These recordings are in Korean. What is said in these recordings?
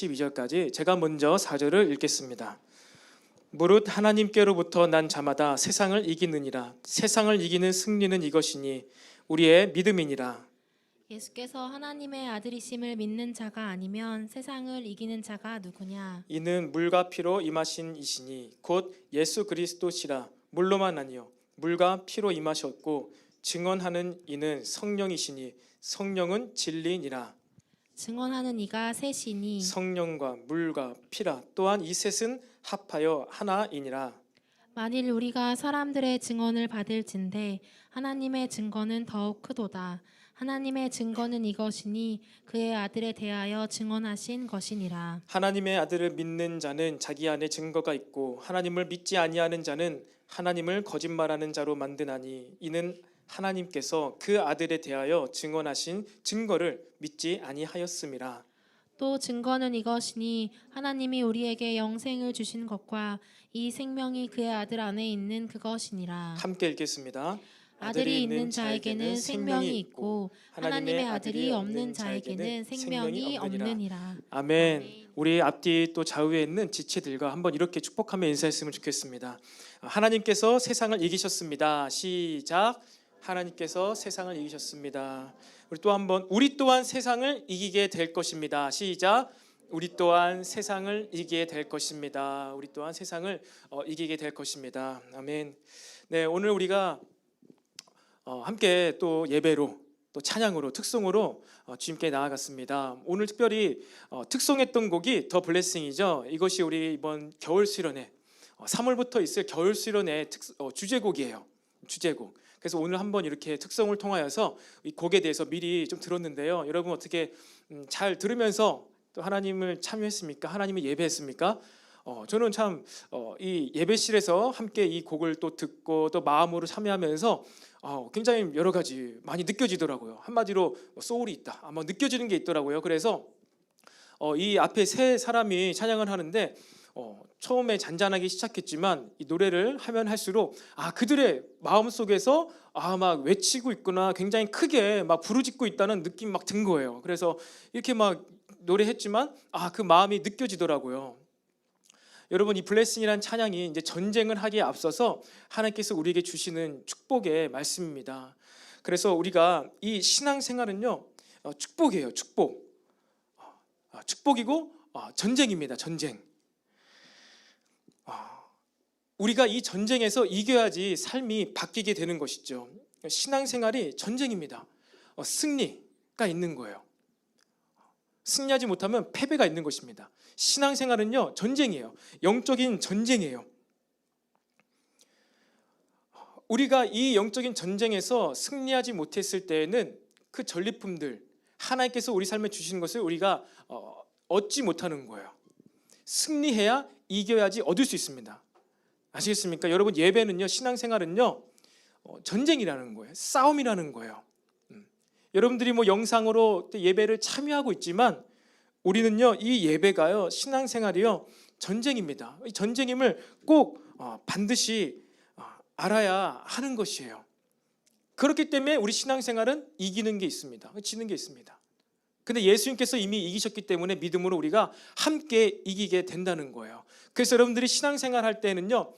12절까지 제가 먼저 4절을 읽겠습니다. 무릇 하나님께로부터 난 자마다 세상을 이기느니라. 세상을 이기는 승리는 이것이니 우리의 믿음이니라. 예수께서 하나님의 아들이심을 믿는 자가 아니면 세상을 이기는 자가 누구냐? 이는 물과 피로 임하신 이시니 곧 예수 그리스도시라. 물로만 아니요 물과 피로 임하셨고 증언하는 이는 성령이시니 성령은 진리니라. 증언하는 이가 셋이니 성령과 물과 피라. 또한 이 셋은 합하여 하나이니라. 만일 우리가 사람들의 증언을 받을진대 하나님의 증거는 더욱 크도다. 하나님의 증거는 이것이니 그의 아들에 대하여 증언하신 것이니라. 하나님의 아들을 믿는 자는 자기 안에 증거가 있고 하나님을 믿지 아니하는 자는 하나님을 거짓말하는 자로 만드나니 이는 하나님께서 그 아들에 대하여 증언하신 증거를 믿지 아니하였음이라. 또 증거는 이것이니 하나님이 우리에게 영생을 주신 것과 이 생명이 그의 아들 안에 있는 그것이니라. 함께 읽겠습니다. 아들이 있는 자에게는 생명이 있고 하나님의 아들이 없는 자에게는 생명이 없느니라. 아멘. 우리 앞뒤 또 좌우에 있는 지체들과 한번 이렇게 축복하며 인사했으면 좋겠습니다. 하나님께서 세상을 이기셨습니다. 시작. 하나님께서 세상을 이기셨습니다. 우리 또 한번 우리 또한 세상을 이기게 될 것입니다. 시작. 우리 또한 세상을 이기게 될 것입니다. 우리 또한 세상을 이기게 될 것입니다. 아멘. 네, 오늘 우리가 함께 또 예배로 또 찬양으로 특송으로 주님께 나아갔습니다. 오늘 특별히 특송했던 곡이 더 블레싱이죠. 이것이 우리 이번 겨울 수련회 3월부터 있을 겨울 수련회 주제곡이에요. 주제곡. 그래서 오늘 한번 이렇게 특송을 통하여서 이 곡에 대해서 미리 좀 들었는데요. 여러분 어떻게 잘 들으면서 또 하나님을 참여했습니까? 하나님을 예배했습니까? 저는 참 이 예배실에서 함께 이 곡을 또 듣고 또 마음으로 참여하면서 굉장히 여러 가지 많이 느껴지더라고요. 한마디로 소울이 있다. 아마 느껴지는 게 있더라고요. 그래서 이 앞에 세 사람이 찬양을 하는데 처음에 잔잔하게 시작했지만 이 노래를 하면 할수록 그들의 마음 속에서 막 외치고 있구나, 굉장히 크게 막 부르짖고 있다는 느낌 막 든 거예요. 그래서 이렇게 막 노래했지만 그 마음이 느껴지더라고요. 여러분, 이 블레싱이라는 찬양이 이제 전쟁을 하기에 앞서서 하나님께서 우리에게 주시는 축복의 말씀입니다. 그래서 우리가 이 신앙생활은요 축복이에요. 축복이고 전쟁입니다. 전쟁. 우리가 이 전쟁에서 이겨야지 삶이 바뀌게 되는 것이죠. 신앙생활이 전쟁입니다. 승리가 있는 거예요. 승리하지 못하면 패배가 있는 것입니다. 신앙생활은요 전쟁이에요. 영적인 전쟁이에요. 우리가 이 영적인 전쟁에서 승리하지 못했을 때에는 그 전리품들, 하나님께서 우리 삶에 주신 것을 우리가 얻지 못하는 거예요. 승리해야, 이겨야지 얻을 수 있습니다. 아시겠습니까? 여러분, 예배는요, 신앙생활은요 전쟁이라는 거예요. 싸움이라는 거예요. 여러분들이 영상으로 예배를 참여하고 있지만 우리는요 이 예배가요, 신앙생활이요 전쟁입니다. 이 전쟁임을 꼭 반드시 알아야 하는 것이에요. 그렇기 때문에 우리 신앙생활은 이기는 게 있습니다. 지는 게 있습니다. 근데 예수님께서 이미 이기셨기 때문에 믿음으로 우리가 함께 이기게 된다는 거예요. 그래서 여러분들이 신앙생활 할 때는요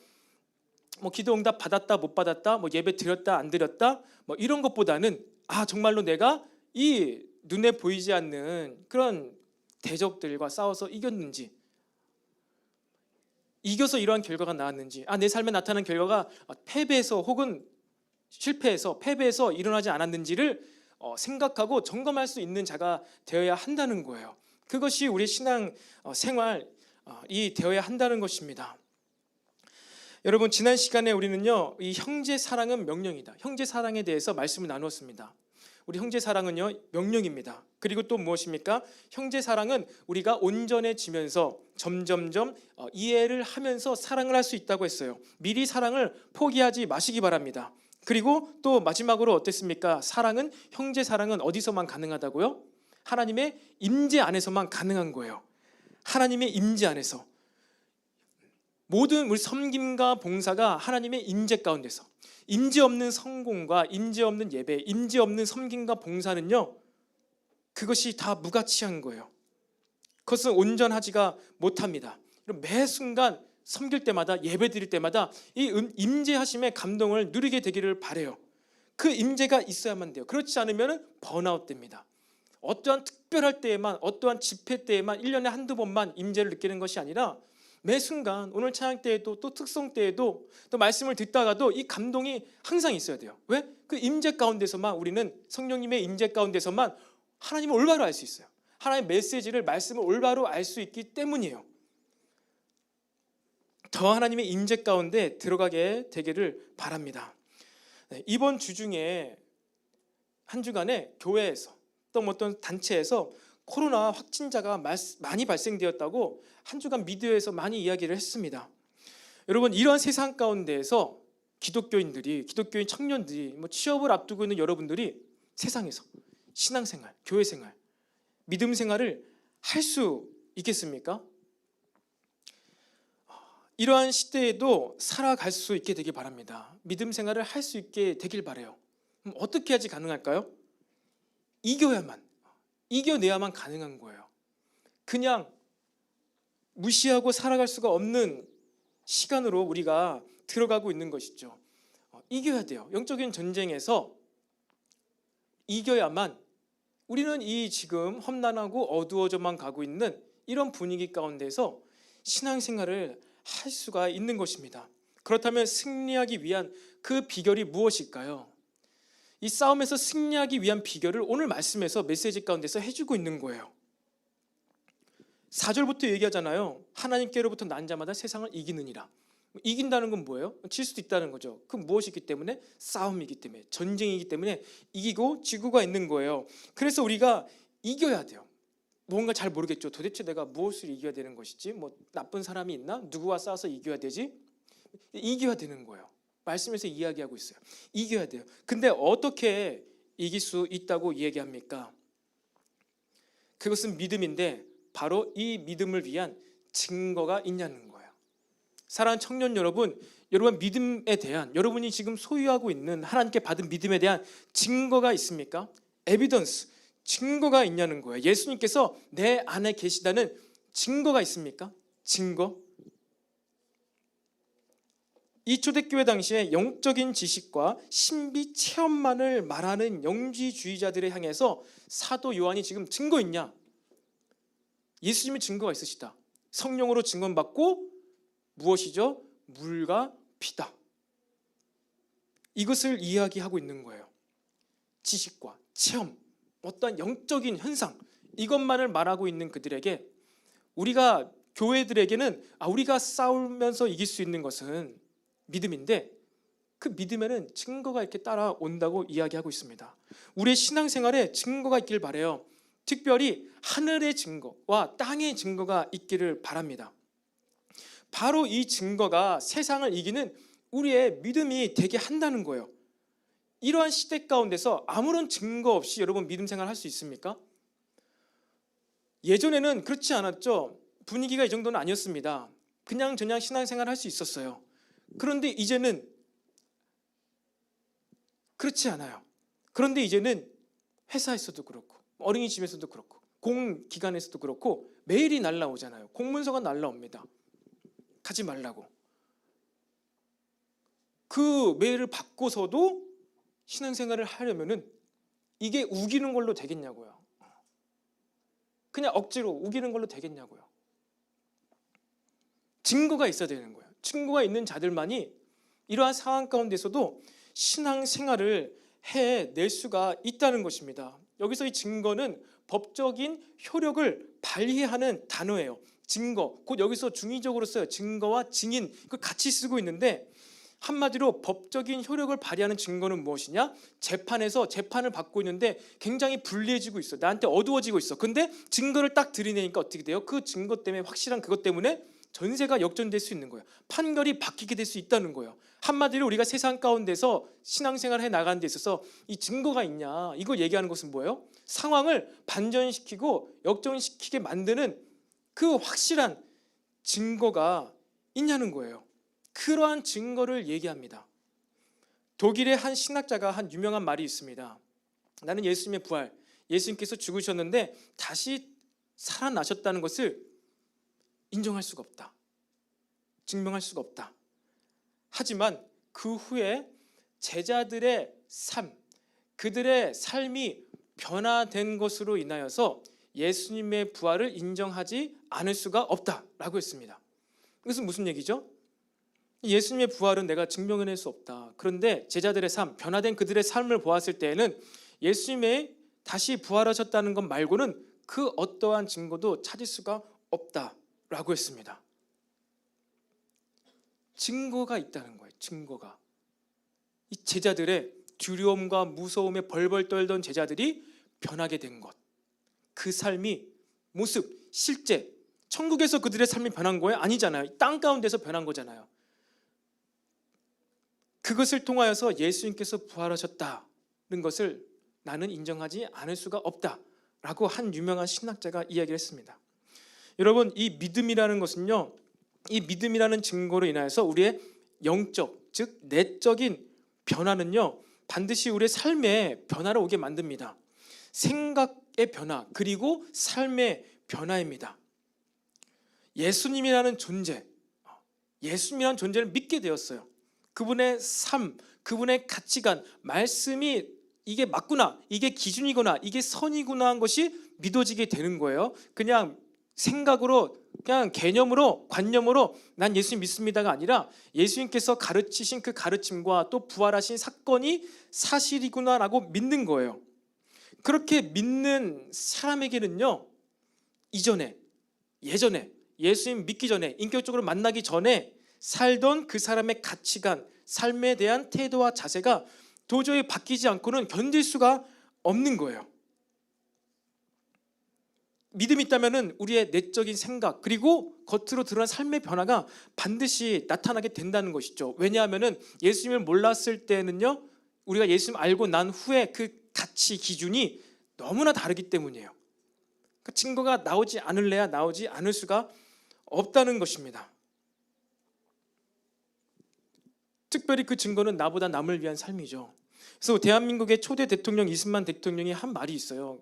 기도 응답 받았다 못 받았다, 예배 드렸다 안 드렸다, 이런 것보다는 정말로 내가 이 눈에 보이지 않는 그런 대적들과 싸워서 이겼는지, 이겨서 이러한 결과가 나왔는지, 내 삶에 나타난 결과가 패배해서 혹은 실패해서 패배해서 일어나지 않았는지를 생각하고 점검할 수 있는 자가 되어야 한다는 거예요. 그것이 우리 신앙 생활이 되어야 한다는 것입니다. 여러분, 지난 시간에 우리는요 이 형제 사랑은 명령이다, 형제 사랑에 대해서 말씀을 나누었습니다. 우리 형제 사랑은요 명령입니다. 그리고 또 무엇입니까? 형제 사랑은 우리가 온전해지면서 점점점 이해를 하면서 사랑을 할 수 있다고 했어요. 미리 사랑을 포기하지 마시기 바랍니다. 그리고 또 마지막으로 어땠습니까? 형제 사랑은 어디서만 가능하다고요? 하나님의 임재 안에서만 가능한 거예요. 하나님의 임재 안에서. 모든 우리 섬김과 봉사가 하나님의 임재 가운데서. 임재 없는 성공과 임재 없는 예배, 임재 없는 섬김과 봉사는요 그것이 다 무가치한 거예요. 그것은 온전하지가 못합니다. 매 순간 섬길 때마다 예배 드릴 때마다 이 임재하심의 감동을 누리게 되기를 바라요. 그 임재가 있어야만 돼요. 그렇지 않으면 번아웃 됩니다. 어떠한 특별할 때에만, 어떠한 집회 때에만 1년에 한두 번만 임재를 느끼는 것이 아니라 매 순간, 오늘 찬양 때에도 또 특송 때에도 또 말씀을 듣다가도 이 감동이 항상 있어야 돼요. 왜? 그 임재 가운데서만, 우리는 성령님의 임재 가운데서만 하나님을 올바로 알 수 있어요. 하나님의 메시지를, 말씀을 올바로 알 수 있기 때문이에요. 더 하나님의 임재 가운데 들어가게 되기를 바랍니다. 이번 주 중에 한 주간에 교회에서 또 어떤 단체에서 코로나 확진자가 많이 발생되었다고 한 주간 미디어에서 많이 이야기를 했습니다. 여러분, 이러한 세상 가운데에서 기독교인들이, 기독교인 청년들이, 취업을 앞두고 있는 여러분들이 세상에서 신앙생활, 교회생활, 믿음 생활을 할 수 있겠습니까? 이러한 시대에도 살아갈 수 있게 되길 바랍니다. 믿음 생활을 할 수 있게 되길 바라요. 그럼 어떻게 해야지 가능할까요? 이겨내야만 가능한 거예요. 그냥 무시하고 살아갈 수가 없는 시간으로 우리가 들어가고 있는 것이죠. 이겨야 돼요. 영적인 전쟁에서 이겨야만, 우리는 이 지금 험난하고 어두워져만 가고 있는 이런 분위기 가운데서 신앙생활을 할 수가 있는 것입니다. 그렇다면 승리하기 위한 그 비결이 무엇일까요? 이 싸움에서 승리하기 위한 비결을 오늘 말씀에서 메시지 가운데서 해주고 있는 거예요. 4절부터 얘기하잖아요. 하나님께로부터 난 자마다 세상을 이기느니라. 이긴다는 건 뭐예요? 질 수도 있다는 거죠. 그 무엇이기 때문에? 싸움이기 때문에, 전쟁이기 때문에 이기고 지구가 있는 거예요. 그래서 우리가 이겨야 돼요. 뭔가 잘 모르겠죠. 도대체 내가 무엇을 이겨야 되는 것이지? 나쁜 사람이 있나? 누구와 싸워서 이겨야 되지? 이겨야 되는 거예요. 말씀에서 이야기하고 있어요. 이겨야 돼요. 근데 어떻게 이길 수 있다고 얘기합니까? 그것은 믿음인데 바로 이 믿음을 위한 증거가 있냐는 거예요. 사랑하는 청년 여러분, 여러분 믿음에 대한, 여러분이 지금 소유하고 있는 하나님께 받은 믿음에 대한 증거가 있습니까? 에비던스, 증거가 있냐는 거예요. 예수님께서 내 안에 계시다는 증거가 있습니까? 증거. 이 초대교회 당시에 영적인 지식과 신비 체험만을 말하는 영지주의자들을 향해서 사도 요한이 지금 증거 있냐? 예수님의 증거가 있으시다. 성령으로 증언받고 무엇이죠? 물과 피다. 이것을 이야기하고 있는 거예요. 지식과 체험, 어떤 영적인 현상, 이것만을 말하고 있는 그들에게, 우리가 교회들에게는 우리가 싸우면서 이길 수 있는 것은 믿음인데 그 믿음에는 증거가 이렇게 따라온다고 이야기하고 있습니다. 우리의 신앙생활에 증거가 있길 바라요. 특별히 하늘의 증거와 땅의 증거가 있기를 바랍니다. 바로 이 증거가 세상을 이기는 우리의 믿음이 되게 한다는 거예요. 이러한 시대 가운데서 아무런 증거 없이 여러분 믿음 생활 할 수 있습니까? 예전에는 그렇지 않았죠. 분위기가 이 정도는 아니었습니다. 그냥 신앙생활 할 수 있었어요. 그런데 이제는 그렇지 않아요. 그런데 이제는 회사에서도 그렇고 어린이집에서도 그렇고 공기관에서도 그렇고 메일이 날라오잖아요. 공문서가 날라옵니다. 가지 말라고. 그 메일을 받고서도 신앙생활을 하려면은 이게 우기는 걸로 되겠냐고요. 그냥 억지로 우기는 걸로 되겠냐고요. 증거가 있어야 되는 거예요. 증거가 있는 자들만이 이러한 상황 가운데서도 신앙생활을 해낼 수가 있다는 것입니다. 여기서 이 증거는 법적인 효력을 발휘하는 단어예요. 증거, 곧 여기서 중의적으로 써요. 증거와 증인, 그 같이 쓰고 있는데 한마디로 법적인 효력을 발휘하는 증거는 무엇이냐? 재판에서 재판을 받고 있는데 굉장히 불리해지고 있어. 나한테 어두워지고 있어. 근데 증거를 딱 들이내니까 어떻게 돼요? 그 증거 때문에, 확실한 그것 때문에 전세가 역전될 수 있는 거예요. 판결이 바뀌게 될 수 있다는 거예요. 한마디로 우리가 세상 가운데서 신앙생활을 해나가는 데 있어서 이 증거가 있냐, 이걸 얘기하는 것은 뭐예요? 상황을 반전시키고 역전시키게 만드는 그 확실한 증거가 있냐는 거예요. 그러한 증거를 얘기합니다. 독일의 한 신학자가 한 유명한 말이 있습니다. 나는 예수님의 부활, 예수님께서 죽으셨는데 다시 살아나셨다는 것을 인정할 수가 없다. 증명할 수가 없다. 하지만 그 후에 제자들의 삶, 그들의 삶이 변화된 것으로 인하여서 예수님의 부활을 인정하지 않을 수가 없다라고 했습니다. 이것은 무슨 얘기죠? 예수님의 부활은 내가 증명해낼 수 없다. 그런데 제자들의 삶, 변화된 그들의 삶을 보았을 때에는 예수님의 다시 부활하셨다는 것 말고는 그 어떠한 증거도 찾을 수가 없다라고 했습니다. 증거가 있다는 거예요. 증거가. 이 제자들의 두려움과 무서움에 벌벌 떨던 제자들이 변하게 된 것, 그 삶이 모습, 실제 천국에서 그들의 삶이 변한 거예요? 아니잖아요. 땅 가운데서 변한 거잖아요. 그것을 통하여서 예수님께서 부활하셨다는 것을 나는 인정하지 않을 수가 없다라고 한 유명한 신학자가 이야기를 했습니다. 여러분, 이 믿음이라는 것은요, 이 믿음이라는 증거로 인하여서 우리의 영적, 즉 내적인 변화는요, 반드시 우리의 삶에 변화를 오게 만듭니다. 생각의 변화, 그리고 삶의 변화입니다. 예수님이라는 존재, 예수님이라는 존재를 믿게 되었어요. 그분의 삶, 그분의 가치관, 말씀이 이게 맞구나, 이게 기준이구나, 이게 선이구나 한 것이 믿어지게 되는 거예요. 그냥 생각으로, 그냥 개념으로, 관념으로 난 예수님 믿습니다가 아니라 예수님께서 가르치신 그 가르침과 또 부활하신 사건이 사실이구나라고 믿는 거예요. 그렇게 믿는 사람에게는요, 이전에, 예전에, 예수님 믿기 전에, 인격적으로 만나기 전에 살던 그 사람의 가치관, 삶에 대한 태도와 자세가 도저히 바뀌지 않고는 견딜 수가 없는 거예요. 믿음이 있다면 우리의 내적인 생각, 그리고 겉으로 드러난 삶의 변화가 반드시 나타나게 된다는 것이죠. 왜냐하면 예수님을 몰랐을 때는요, 우리가 예수님 알고 난 후에 그 가치 기준이 너무나 다르기 때문이에요. 그 증거가 나오지 않을래야 나오지 않을 수가 없다는 것입니다. 특별히 그 증거는 나보다 남을 위한 삶이죠. 그래서 대한민국의 초대 대통령 이승만 대통령이 한 말이 있어요.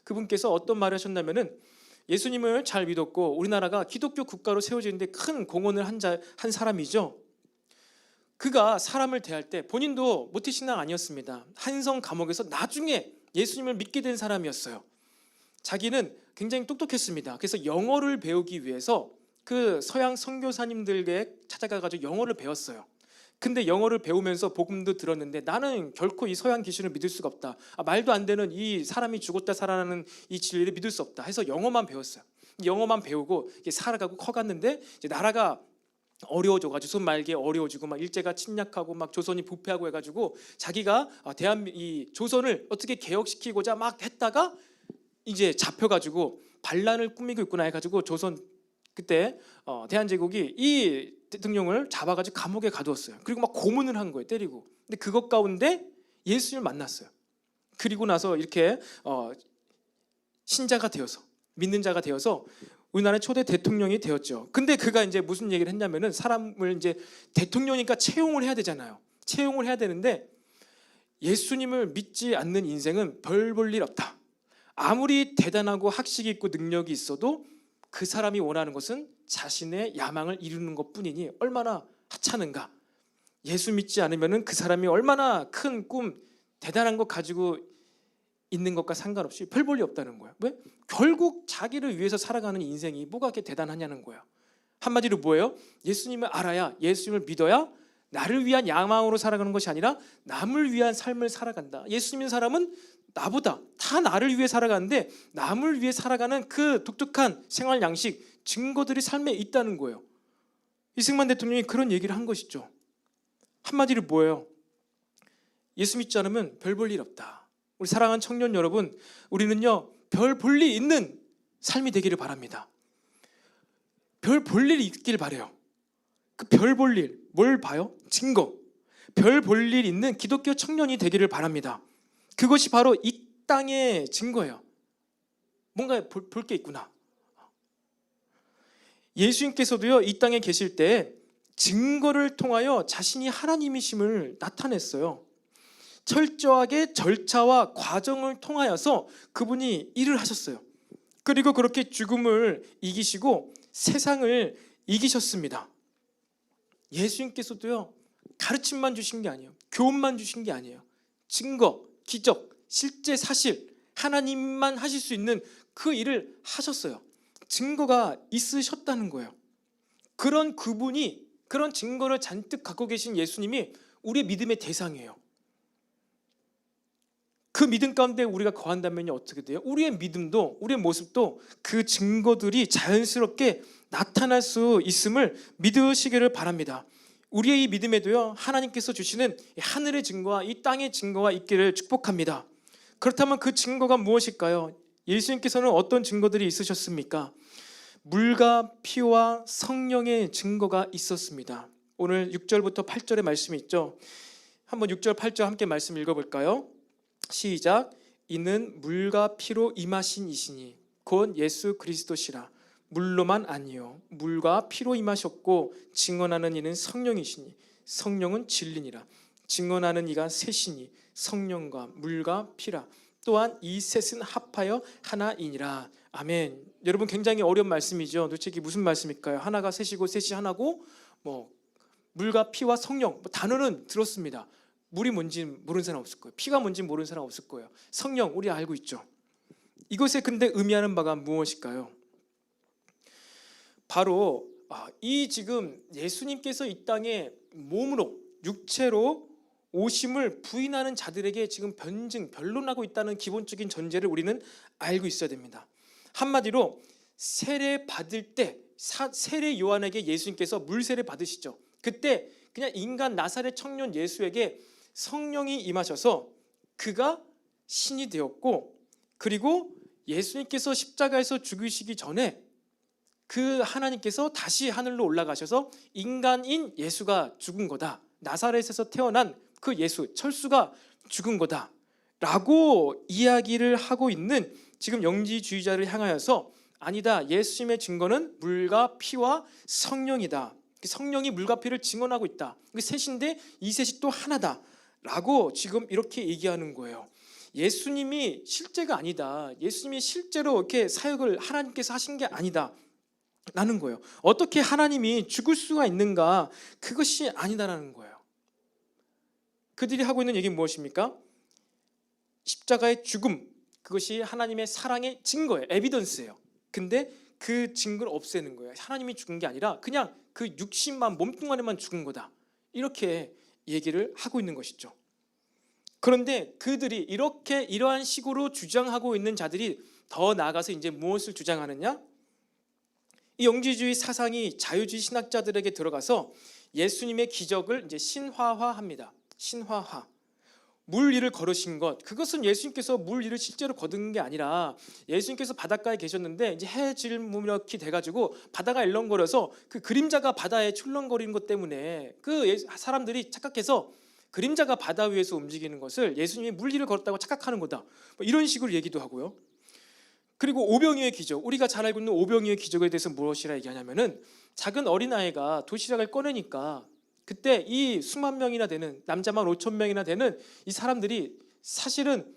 그분께서 어떤 말을 하셨냐면은, 예수님을 잘 믿었고 우리나라가 기독교 국가로 세워지는데 큰 공헌을 한 사람이죠. 그가 사람을 대할 때 본인도 모태신앙 아니었습니다. 한성 감옥에서 나중에 예수님을 믿게 된 사람이었어요. 자기는 굉장히 똑똑했습니다. 그래서 영어를 배우기 위해서 그 서양 선교사님들에게 찾아가가지고 영어를 배웠어요. 근데 영어를 배우면서 복음도 들었는데 나는 결코 이 서양 기준을 믿을 수가 없다. 말도 안 되는 이 사람이 죽었다 살아나는 이 진리를 믿을 수 없다 해서 영어만 배웠어요. 영어만 배우고 살아가고 커갔는데 이제 나라가 어려워져가지고 조선 말기에 어려워지고 막 일제가 침략하고 막 조선이 부패하고 해가지고 자기가 이 조선을 어떻게 개혁시키고자 막 했다가 이제 잡혀가지고 반란을 꾸미고 있구나 해가지고 조선 그때 대한제국이 이 대통령을 잡아가지고 감옥에 가두었어요. 그리고 막 고문을 한 거예요, 때리고. 근데 그것 가운데 예수님을 만났어요. 그리고 나서 이렇게 신자가 되어서, 믿는 자가 되어서 우리나라의 초대 대통령이 되었죠. 근데 그가 이제 무슨 얘기를 했냐면은, 사람을 이제 대통령이니까 채용을 해야 되잖아요. 채용을 해야 되는데, 예수님을 믿지 않는 인생은 별 볼 일 없다. 아무리 대단하고 학식이 있고 능력이 있어도 그 사람이 원하는 것은 자신의 야망을 이루는 것뿐이니 얼마나 하찮은가. 예수 믿지 않으면 그 사람이 얼마나 큰 꿈, 대단한 거 가지고 있는 것과 상관없이 별 볼 일 없다는 거예요. 왜? 결국 자기를 위해서 살아가는 인생이 뭐가 그렇게 대단하냐는 거예요. 한마디로 뭐예요? 예수님을 알아야, 예수님을 믿어야 나를 위한 야망으로 살아가는 것이 아니라 남을 위한 삶을 살아간다. 예수 믿는 사람은 나보다 다 나를 위해 살아가는데 남을 위해 살아가는 그 독특한 생활 양식, 증거들이 삶에 있다는 거예요. 이승만 대통령이 그런 얘기를 한 것이죠. 한마디로 뭐예요? 예수 믿지 않으면 별 볼 일 없다. 우리 사랑하는 청년 여러분, 우리는요 별 볼 일 있는 삶이 되기를 바랍니다. 별 볼 일이 있길 바래요. 그 별 볼 일, 뭘 봐요? 증거. 별 볼 일 있는 기독교 청년이 되기를 바랍니다. 그것이 바로 이 땅의 증거예요. 뭔가 볼 게 있구나. 예수님께서도요 이 땅에 계실 때 증거를 통하여 자신이 하나님이심을 나타냈어요. 철저하게 절차와 과정을 통하여서 그분이 일을 하셨어요. 그리고 그렇게 죽음을 이기시고 세상을 이기셨습니다. 예수님께서도요, 가르침만 주신 게 아니에요. 교훈만 주신 게 아니에요. 증거, 기적, 실제 사실, 하나님만 하실 수 있는 그 일을 하셨어요. 증거가 있으셨다는 거예요. 그런 그분이, 그런 증거를 잔뜩 갖고 계신 예수님이 우리의 믿음의 대상이에요. 그 믿음 가운데 우리가 거한다면 어떻게 돼요? 우리의 믿음도, 우리의 모습도 그 증거들이 자연스럽게 나타날 수 있음을 믿으시기를 바랍니다. 우리의 이 믿음에도요, 하나님께서 주시는 하늘의 증거와 이 땅의 증거가 있기를 축복합니다. 그렇다면 그 증거가 무엇일까요? 예수님께서는 어떤 증거들이 있으셨습니까? 물과 피와 성령의 증거가 있었습니다. 오늘 6절부터 8절의 말씀이 있죠. 한번 6절 8절 함께 말씀 읽어볼까요? 시작. 이는 물과 피로 임하신 이시니 곧 예수 그리스도시라. 물로만 아니요 물과 피로 임하셨고 증언하는 이는 성령이시니 성령은 진리니라. 증언하는 이가 셋이니 성령과 물과 피라. 또한 이 셋은 합하여 하나이니라. 아멘. 여러분, 굉장히 어려운 말씀이죠. 도대체 이게 무슨 말씀일까요? 하나가 셋이고 셋이 하나고, 물과 피와 성령, 단어는 들었습니다. 물이 뭔지 모르는 사람 없을 거예요. 피가 뭔지 모르는 사람 없을 거예요. 성령, 우리 알고 있죠. 이것에 근데 의미하는 바가 무엇일까요? 바로 이 지금 예수님께서 이 땅에 몸으로, 육체로 오심을 부인하는 자들에게 지금 변론하고 있다는 기본적인 전제를 우리는 알고 있어야 됩니다. 한마디로 세례 받을 때, 세례 요한에게 예수님께서 물세례 받으시죠. 그때 그냥 인간 나사렛 청년 예수에게 성령이 임하셔서 그가 신이 되었고, 그리고 예수님께서 십자가에서 죽으시기 전에 그 하나님께서 다시 하늘로 올라가셔서 인간인 예수가 죽은 거다. 나사렛에서 태어난 그 예수, 철수가 죽은 거다 라고 이야기를 하고 있는 지금 영지주의자를 향하여서, 아니다, 예수님의 증거는 물과 피와 성령이다. 성령이 물과 피를 증언하고 있다. 셋인데 이 셋이 또 하나다 라고 지금 이렇게 얘기하는 거예요. 예수님이 실제가 아니다. 예수님이 실제로 이렇게 사역을 하나님께서 하신 게 아니다 라는 거예요. 어떻게 하나님이 죽을 수가 있는가? 그것이 아니다라는 거예요. 그들이 하고 있는 얘기는 무엇입니까? 십자가의 죽음, 그것이 하나님의 사랑의 증거예요. 에비던스예요. 근데 그 증거를 없애는 거예요. 하나님이 죽은 게 아니라 그냥 그 육신만, 몸뚱아리만 죽은 거다. 이렇게 얘기를 하고 있는 것이죠. 그런데 그들이 이러한 식으로 주장하고 있는 자들이 더 나아가서 이제 무엇을 주장하느냐? 이 영지주의 사상이 자유주의 신학자들에게 들어가서 예수님의 기적을 이제 신화화합니다. 신화화. 물 위를 걸으신 것, 그것은 예수님께서 물 위를 실제로 거둔 게 아니라 예수님께서 바닷가에 계셨는데 이제 해 질무렵이 돼가지고 바다가 일렁거려서 그 그림자가 바다에 출렁거리는 것 때문에 그 사람들이 착각해서 그림자가 바다 위에서 움직이는 것을 예수님이 물 위를 걸었다고 착각하는 거다. 이런 식으로 얘기도 하고요. 그리고 오병이어의 기적, 우리가 잘 알고 있는 오병이어의 기적에 대해서 무엇이라 얘기하냐면은, 작은 어린아이가 도시락을 꺼내니까 그때 이 수만 명이나 되는, 남자만 5천 명이나 되는 이 사람들이 사실은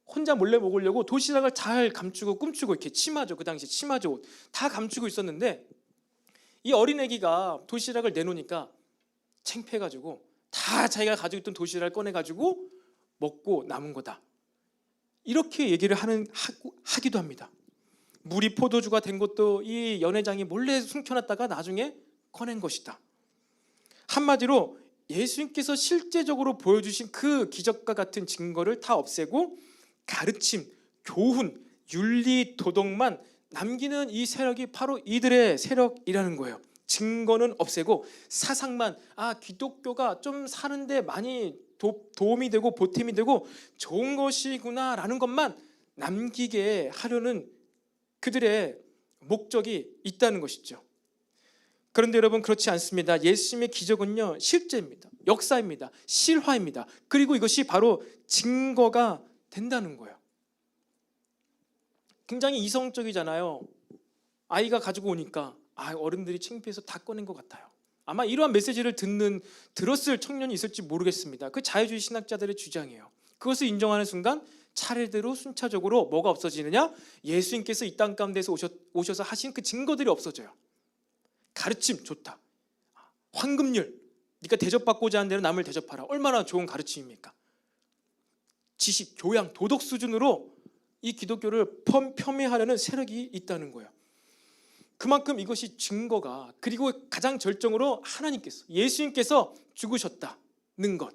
혼자 몰래 먹으려고 도시락을 잘 감추고 꿈추고, 이렇게 치마죠, 그 당시 치마죠, 옷 다 감추고 있었는데 이 어린애기가 도시락을 내놓으니까 창피해가지고 다 자기가 가지고 있던 도시락을 꺼내가지고 먹고 남은 거다. 이렇게 얘기를 하기도 합니다. 물이 포도주가 된 것도 이 연회장이 몰래 숨겨놨다가 나중에 꺼낸 것이다. 한마디로 예수님께서 실제적으로 보여주신 그 기적과 같은 증거를 다 없애고 가르침, 교훈, 윤리, 도덕만 남기는 이 세력이 바로 이들의 세력이라는 거예요. 증거는 없애고 사상만, 기독교가 좀 사는데 많이 도움이 되고 보탬이 되고 좋은 것이구나 라는 것만 남기게 하려는 그들의 목적이 있다는 것이죠. 그런데 여러분, 그렇지 않습니다. 예수님의 기적은요, 실제입니다. 역사입니다. 실화입니다. 그리고 이것이 바로 증거가 된다는 거예요. 굉장히 이성적이잖아요. 아이가 가지고 오니까 어른들이 창피해서 다 꺼낸 것 같아요. 아마 이러한 메시지를 들었을 청년이 있을지 모르겠습니다. 그 자유주의 신학자들의 주장이에요. 그것을 인정하는 순간 차례대로 순차적으로 뭐가 없어지느냐? 예수님께서 이 땅 가운데서 오셔서 하신 그 증거들이 없어져요. 가르침 좋다. 황금률, 네가 대접받고자 하는 대로 남을 대접하라. 얼마나 좋은 가르침입니까? 지식, 교양, 도덕 수준으로 이 기독교를 폄훼하려는 세력이 있다는 거예요. 그만큼 이것이 증거가, 그리고 가장 절정으로 하나님께서, 예수님께서 죽으셨다는 것,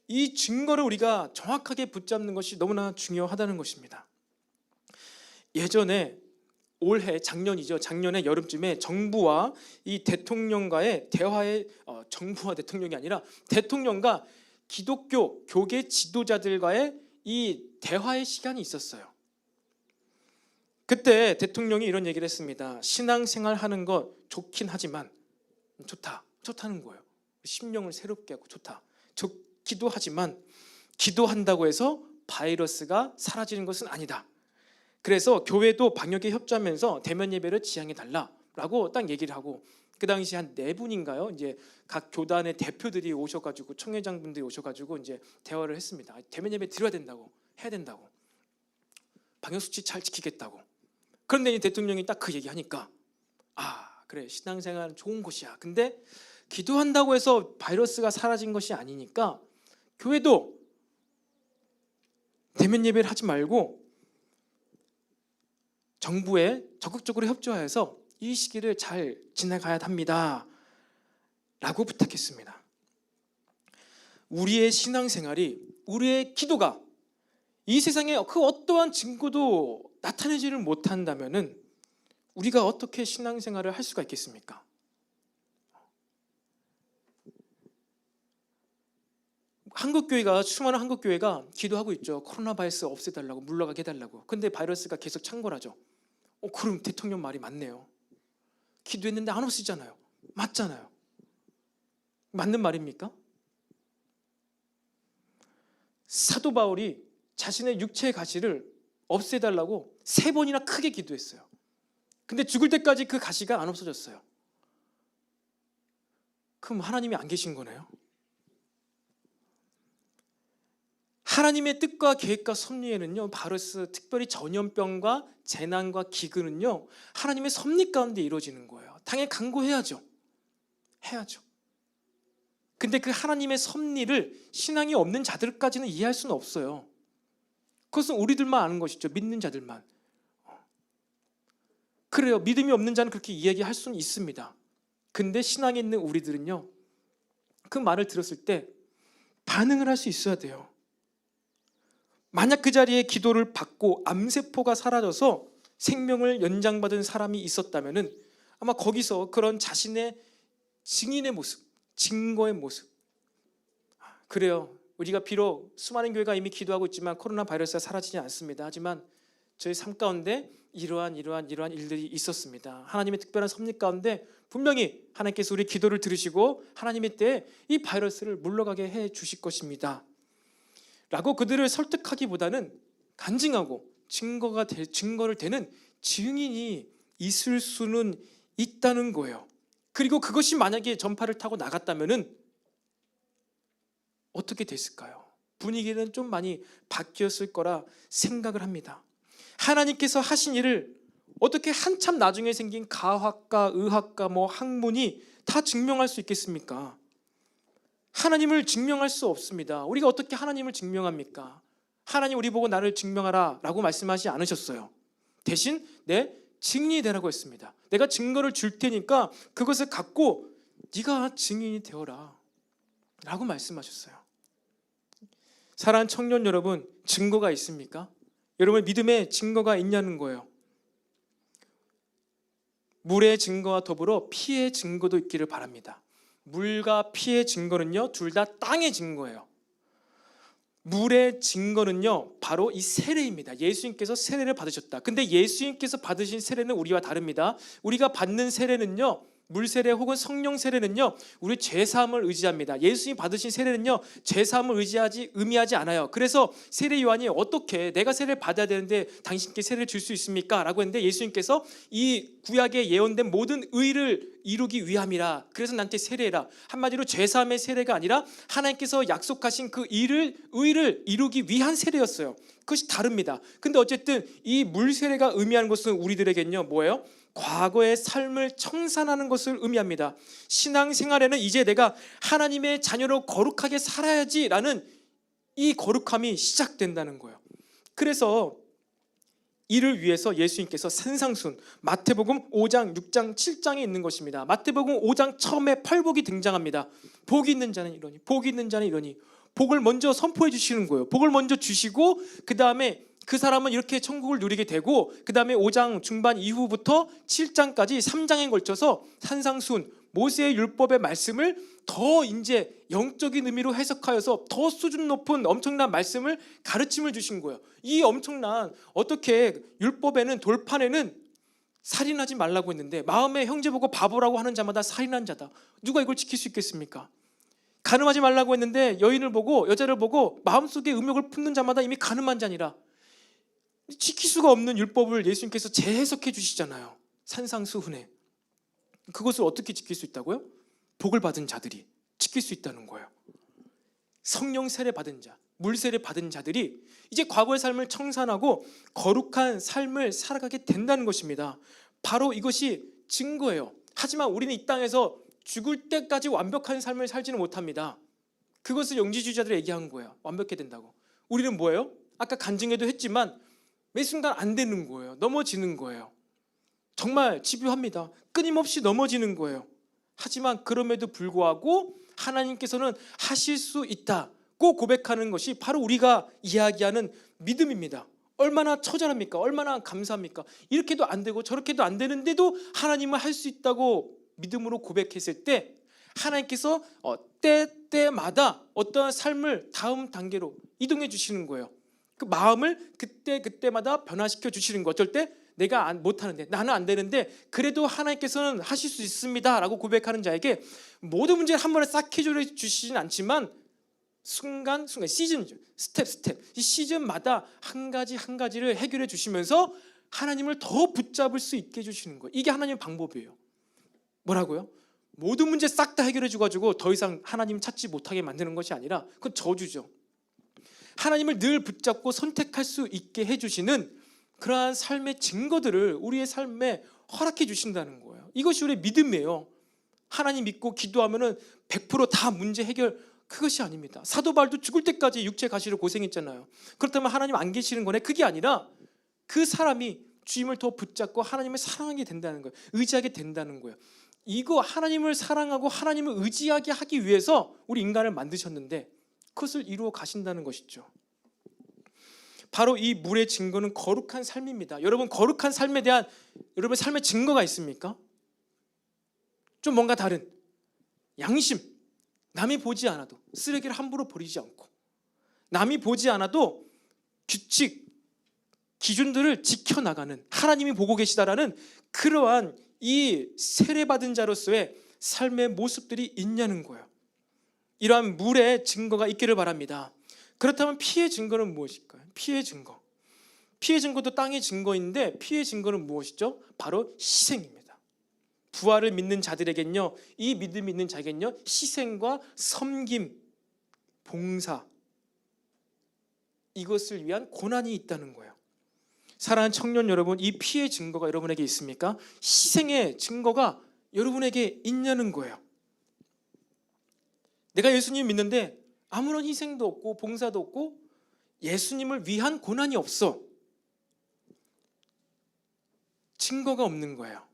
이 증거를 우리가 정확하게 붙잡는 것이 너무나 중요하다는 것입니다. 예전에 작년에 여름쯤에 정부와 이 대통령과의 대화에, 정부와 대통령이 아니라 대통령과 기독교 교계 지도자들과의 이 대화의 시간이 있었어요. 그때 대통령이 이런 얘기를 했습니다. 신앙생활 하는 것 좋긴 하지만, 좋다는 거예요. 심령을 새롭게 하고 좋기도 하지만, 기도한다고 해서 바이러스가 사라지는 것은 아니다. 그래서 교회도 방역에 협조하면서 대면 예배를 지향해 달라라고 딱 얘기를 하고, 그 당시 한 4분인가요? 이제 각 교단의 대표들이 오셔가지고, 총회장분들이 오셔가지고 이제 대화를 했습니다. 대면 예배 드려야 된다고, 해야 된다고, 방역 수칙 잘 지키겠다고. 그런데 이 대통령이 딱 그 얘기하니까, 그래, 신앙생활은 좋은 곳이야. 근데 기도한다고 해서 바이러스가 사라진 것이 아니니까 교회도 대면 예배를 하지 말고 정부에 적극적으로 협조해서 이 시기를 잘 지나가야 합니다 라고 부탁했습니다. 우리의 신앙생활이, 우리의 기도가 이 세상에 그 어떠한 증거도 나타내지를 못한다면은 우리가 어떻게 신앙생활을 할 수가 있겠습니까? 수많은 한국교회가 기도하고 있죠. 코로나 바이러스 없애달라고, 물러가게 해달라고. 근데 바이러스가 계속 창궐하죠. 그럼 대통령 말이 맞네요. 기도했는데 안 없어지잖아요. 맞잖아요. 맞는 말입니까? 사도 바울이 자신의 육체의 가시를 없애달라고 3번이나 크게 기도했어요. 근데 죽을 때까지 그 가시가 안 없어졌어요. 그럼 하나님이 안 계신 거네요. 하나님의 뜻과 계획과 섭리에는요, 바이러스, 특별히 전염병과 재난과 기근은요, 하나님의 섭리 가운데 이루어지는 거예요. 당연히 간구해야죠. 해야죠. 근데 그 하나님의 섭리를 신앙이 없는 자들까지는 이해할 수는 없어요. 그것은 우리들만 아는 것이죠. 믿는 자들만. 그래요. 믿음이 없는 자는 그렇게 이야기할 수는 있습니다. 근데 신앙이 있는 우리들은요, 그 말을 들었을 때 반응을 할 수 있어야 돼요. 만약 그 자리에 기도를 받고 암세포가 사라져서 생명을 연장받은 사람이 있었다면은 아마 거기서 그런 자신의 증인의 모습, 증거의 모습, 그래요. 우리가 비록 수많은 교회가 이미 기도하고 있지만 코로나 바이러스가 사라지지 않습니다. 하지만 저희 삶 가운데 이러한 일들이 있었습니다. 하나님의 특별한 섭리 가운데 분명히 하나님께서 우리 기도를 들으시고 하나님의 때에 이 바이러스를 물러가게 해 주실 것입니다 라고 그들을 설득하기보다는 간증하고 증거를 대는 증인이 있을 수는 있다는 거예요. 그리고 그것이 만약에 전파를 타고 나갔다면은 어떻게 됐을까요? 분위기는 좀 많이 바뀌었을 거라 생각을 합니다. 하나님께서 하신 일을 어떻게 한참 나중에 생긴 가학과 의학과 학문이 다 증명할 수 있겠습니까? 하나님을 증명할 수 없습니다. 우리가 어떻게 하나님을 증명합니까? 하나님 우리 보고 나를 증명하라 라고 말씀하지 않으셨어요. 대신 내 증인이 되라고 했습니다. 내가 증거를 줄 테니까 그것을 갖고 네가 증인이 되어라 라고 말씀하셨어요. 사랑하는 청년 여러분, 증거가 있습니까? 여러분 믿음의 증거가 있냐는 거예요. 물의 증거와 더불어 피의 증거도 있기를 바랍니다. 물과 피의 증거는요, 둘 다 땅의 증거예요. 물의 증거는요, 바로 이 세례입니다. 예수님께서 세례를 받으셨다. 근데 예수님께서 받으신 세례는 우리와 다릅니다. 우리가 받는 세례는요, 물 세례 혹은 성령 세례는요, 우리 죄 사함을 의지합니다. 예수님이 받으신 세례는요, 죄 사함을 의미하지 않아요. 그래서 세례 요한이 어떻게 내가 세례를 받아야 되는데 당신께 세례를 줄 수 있습니까? 라고 했는데 예수님께서 이 구약에 예언된 모든 의를 이루기 위함이라. 그래서 나한테 세례해라. 한마디로 죄 사함의 세례가 아니라 하나님께서 약속하신 그 의를 이루기 위한 세례였어요. 그것이 다릅니다. 근데 어쨌든 이 물 세례가 의미하는 것은 우리들에겐요, 뭐예요? 과거의 삶을 청산하는 것을 의미합니다. 신앙생활에는 이제 내가 하나님의 자녀로 거룩하게 살아야지라는 이 거룩함이 시작된다는 거예요. 그래서 이를 위해서 예수님께서 산상순, 마태복음 5장, 6장, 7장에 있는 것입니다. 마태복음 5장 처음에 팔복이 등장합니다. 복이 있는 자는 이러니, 복이 있는 자는 이러니. 복을 먼저 선포해 주시는 거예요. 복을 먼저 주시고 그 다음에 그 사람은 이렇게 천국을 누리게 되고, 그 다음에 5장 중반 이후부터 7장까지 3장에 걸쳐서 산상순, 모세의 율법의 말씀을 더 이제 영적인 의미로 해석하여서 더 수준 높은 엄청난 말씀을 가르침을 주신 거예요. 이 엄청난, 어떻게 율법에는, 돌판에는 살인하지 말라고 했는데 마음에 형제 보고 바보라고 하는 자마다 살인한 자다. 누가 이걸 지킬 수 있겠습니까? 간음하지 말라고 했는데 여인을 보고, 여자를 보고 마음속에 음욕을 품는 자마다 이미 간음한 자니라. 지킬 수가 없는 율법을 예수님께서 재해석해 주시잖아요. 산상수훈에. 그것을 어떻게 지킬 수 있다고요? 복을 받은 자들이 지킬 수 있다는 거예요. 성령 세례 받은 자, 물 세례 받은 자들이 이제 과거의 삶을 청산하고 거룩한 삶을 살아가게 된다는 것입니다. 바로 이것이 증거예요. 하지만 우리는 이 땅에서 죽을 때까지 완벽한 삶을 살지는 못합니다. 그것을 영지주의자들이 얘기한 거예요. 완벽해야 된다고. 우리는 뭐예요? 아까 간증회도 했지만 매 순간 안 되는 거예요. 넘어지는 거예요. 정말 집요합니다. 끊임없이 넘어지는 거예요. 하지만 그럼에도 불구하고 하나님께서는 하실 수 있다고 고백하는 것이 바로 우리가 이야기하는 믿음입니다. 얼마나 처절합니까? 얼마나 감사합니까? 이렇게도 안 되고 저렇게도 안 되는데도 하나님은 할 수 있다고 믿음으로 고백했을 때 하나님께서 때마다 어떠한 삶을 다음 단계로 이동해 주시는 거예요. 그 마음을 그때마다 변화시켜 주시는 거. 어쩔 때 내가 못하는데, 나는 안 되는데 그래도 하나님께서는 하실 수 있습니다 라고 고백하는 자에게 모든 문제를 한 번에 싹 해결해 주시진 않지만 순간 시즌, 스텝 이 시즌마다 한 가지를 해결해 주시면서 하나님을 더 붙잡을 수 있게 해주시는 거예요. 이게 하나님의 방법이에요. 뭐라고요? 모든 문제 싹 다 해결해 주가지고 더 이상 하나님 찾지 못하게 만드는 것이 아니라 그건 저주죠. 하나님을 늘 붙잡고 선택할 수 있게 해주시는 그러한 삶의 증거들을 우리의 삶에 허락해 주신다는 거예요. 이것이 우리의 믿음이에요. 하나님 믿고 기도하면은 100%다 문제 해결, 그것이 아닙니다. 사도 바울도 죽을 때까지 육체 가시로 고생했잖아요. 그렇다면 하나님 안 계시는 거네? 그게 아니라 그 사람이 주님을 더 붙잡고 하나님을 사랑하게 된다는 거예요. 의지하게 된다는 거예요. 이거 하나님을 사랑하고 하나님을 의지하게 하기 위해서 우리 인간을 만드셨는데 그것을 이루어 가신다는 것이죠. 바로 이 물의 증거는 거룩한 삶입니다. 여러분, 거룩한 삶에 대한 여러분의 삶의 증거가 있습니까? 좀 뭔가 다른 양심, 남이 보지 않아도 쓰레기를 함부로 버리지 않고, 남이 보지 않아도 규칙, 기준들을 지켜나가는, 하나님이 보고 계시다라는 그러한 이 세례받은 자로서의 삶의 모습들이 있냐는 거예요. 이러한 물의 증거가 있기를 바랍니다. 그렇다면 피의 증거는 무엇일까요? 피의 증거. 피의 증거도 땅의 증거인데 피의 증거는 무엇이죠? 바로 희생입니다. 부활을 믿는 자들에겐요, 이 믿음이 있는 자에겐요, 희생과 섬김, 봉사, 이것을 위한 고난이 있다는 거예요. 사랑하는 청년 여러분, 이 피의 증거가 여러분에게 있습니까? 희생의 증거가 여러분에게 있냐는 거예요. 내가 예수님 믿는데 아무런 희생도 없고 봉사도 없고 예수님을 위한 고난이 없어. 증거가 없는 거예요.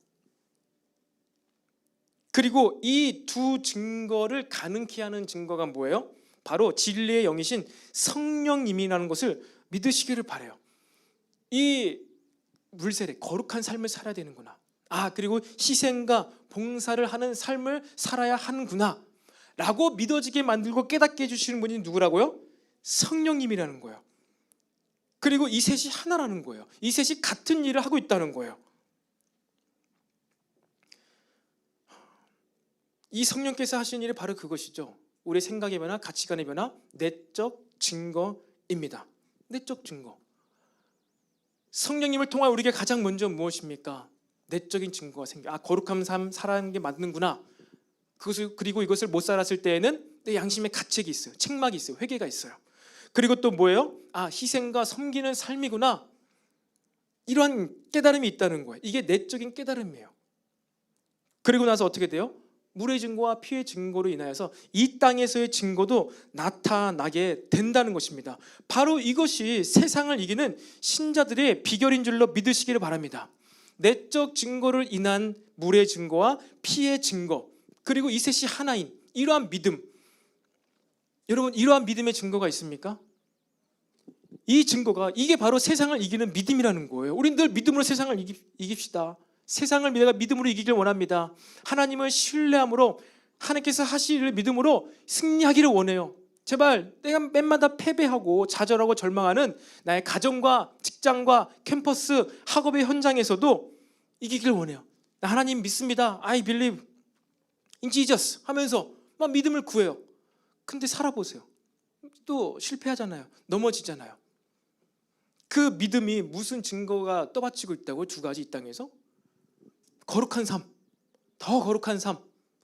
그리고 이 두 증거를 가능케 하는 증거가 뭐예요? 바로 진리의 영이신 성령님이라는 것을 믿으시기를 바라요. 이 물세례, 거룩한 삶을 살아야 되는구나. 그리고 희생과 봉사를 하는 삶을 살아야 하는구나 라고 믿어지게 만들고 깨닫게 해주시는 분이 누구라고요? 성령님이라는 거예요. 그리고 이 셋이 하나라는 거예요. 이 셋이 같은 일을 하고 있다는 거예요. 이 성령께서 하신 일이 바로 그것이죠. 우리의 생각의 변화, 가치관의 변화, 내적 증거입니다. 내적 증거. 성령님을 통해 우리에게 가장 먼저 무엇입니까? 내적인 증거가 생겨. 아, 거룩한 삶 살아가는 게 맞는구나. 그리고 이것을 못 살았을 때에는 내 양심의 가책이 있어요. 책망이 있어요. 회개가 있어요. 그리고 또 뭐예요? 아, 희생과 섬기는 삶이구나. 이러한 깨달음이 있다는 거예요. 이게 내적인 깨달음이에요. 그리고 나서 어떻게 돼요? 물의 증거와 피의 증거로 인하여서 이 땅에서의 증거도 나타나게 된다는 것입니다. 바로 이것이 세상을 이기는 신자들의 비결인 줄로 믿으시기를 바랍니다. 내적 증거를 인한 물의 증거와 피의 증거, 그리고 이셋이 하나인 이러한 믿음. 여러분, 이러한 믿음의 증거가 있습니까? 이 증거가, 이게 바로 세상을 이기는 믿음이라는 거예요. 우린 늘 믿음으로 세상을 이깁시다. 세상을 내가 믿음으로 이기길 원합니다. 하나님을 신뢰함으로, 하나님께서 하실 일을 믿음으로 승리하기를 원해요. 제발 내가 맨마다 패배하고 좌절하고 절망하는 나의 가정과 직장과 캠퍼스, 학업의 현장에서도 이기길 원해요. 나 하나님 믿습니다. I believe in Jesus 하면서 막 믿음을 구해요. 근데 살아보세요. 또 실패하잖아요. 넘어지잖아요. 그 믿음이 무슨 증거가 떠받치고 있다고? 두 가지 이 땅에서. 거룩한 삶, 더 거룩한 삶,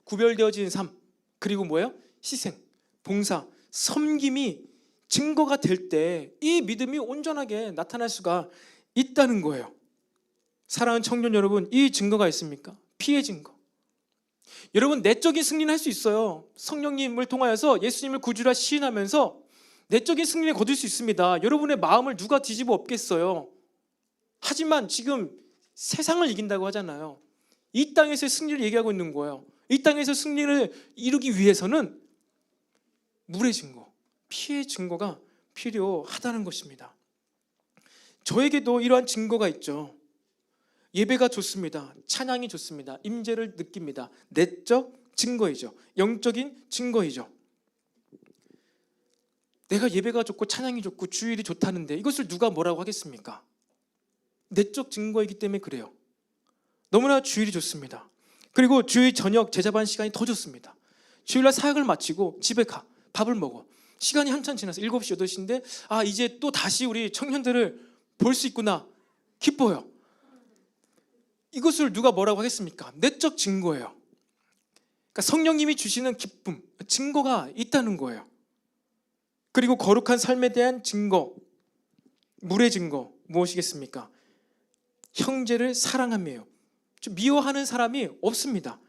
구별되어진 삶, 그리고 뭐예요? 희생, 봉사, 섬김이 증거가 될 때 이 믿음이 온전하게 나타날 수가 있다는 거예요. 사랑하는 청년 여러분, 이 증거가 있습니까? 피의 증거. 여러분, 내적인 승리는 할 수 있어요. 성령님을 통하여서 예수님을 구주라 시인하면서 내적인 승리를 거둘 수 있습니다. 여러분의 마음을 누가 뒤집어 엎겠어요. 하지만 지금 세상을 이긴다고 하잖아요. 이 땅에서의 승리를 얘기하고 있는 거예요. 이 땅에서 승리를 이루기 위해서는 물의 증거, 피의 증거가 필요하다는 것입니다. 저에게도 이러한 증거가 있죠. 예배가 좋습니다. 찬양이 좋습니다. 임재를 느낍니다. 내적 증거이죠. 영적인 증거이죠. 내가 예배가 좋고 찬양이 좋고 주일이 좋다는데 이것을 누가 뭐라고 하겠습니까? 내적 증거이기 때문에 그래요. 너무나 주일이 좋습니다. 그리고 주일 저녁 제자반 시간이 더 좋습니다. 주일날 사역을 마치고 집에 가, 밥을 먹어. 시간이 한참 지나서 7시, 8시인데 아, 이제 또 다시 우리 청년들을 볼 수 있구나. 기뻐요. 이것을 누가 뭐라고 하겠습니까? 내적 증거예요. 그러니까 성령님이 주시는 기쁨, 증거가 있다는 거예요. 그리고 거룩한 삶에 대한 증거, 물의 증거 무엇이겠습니까? 형제를 사랑함이에요. 미워하는 사람이 없습니다.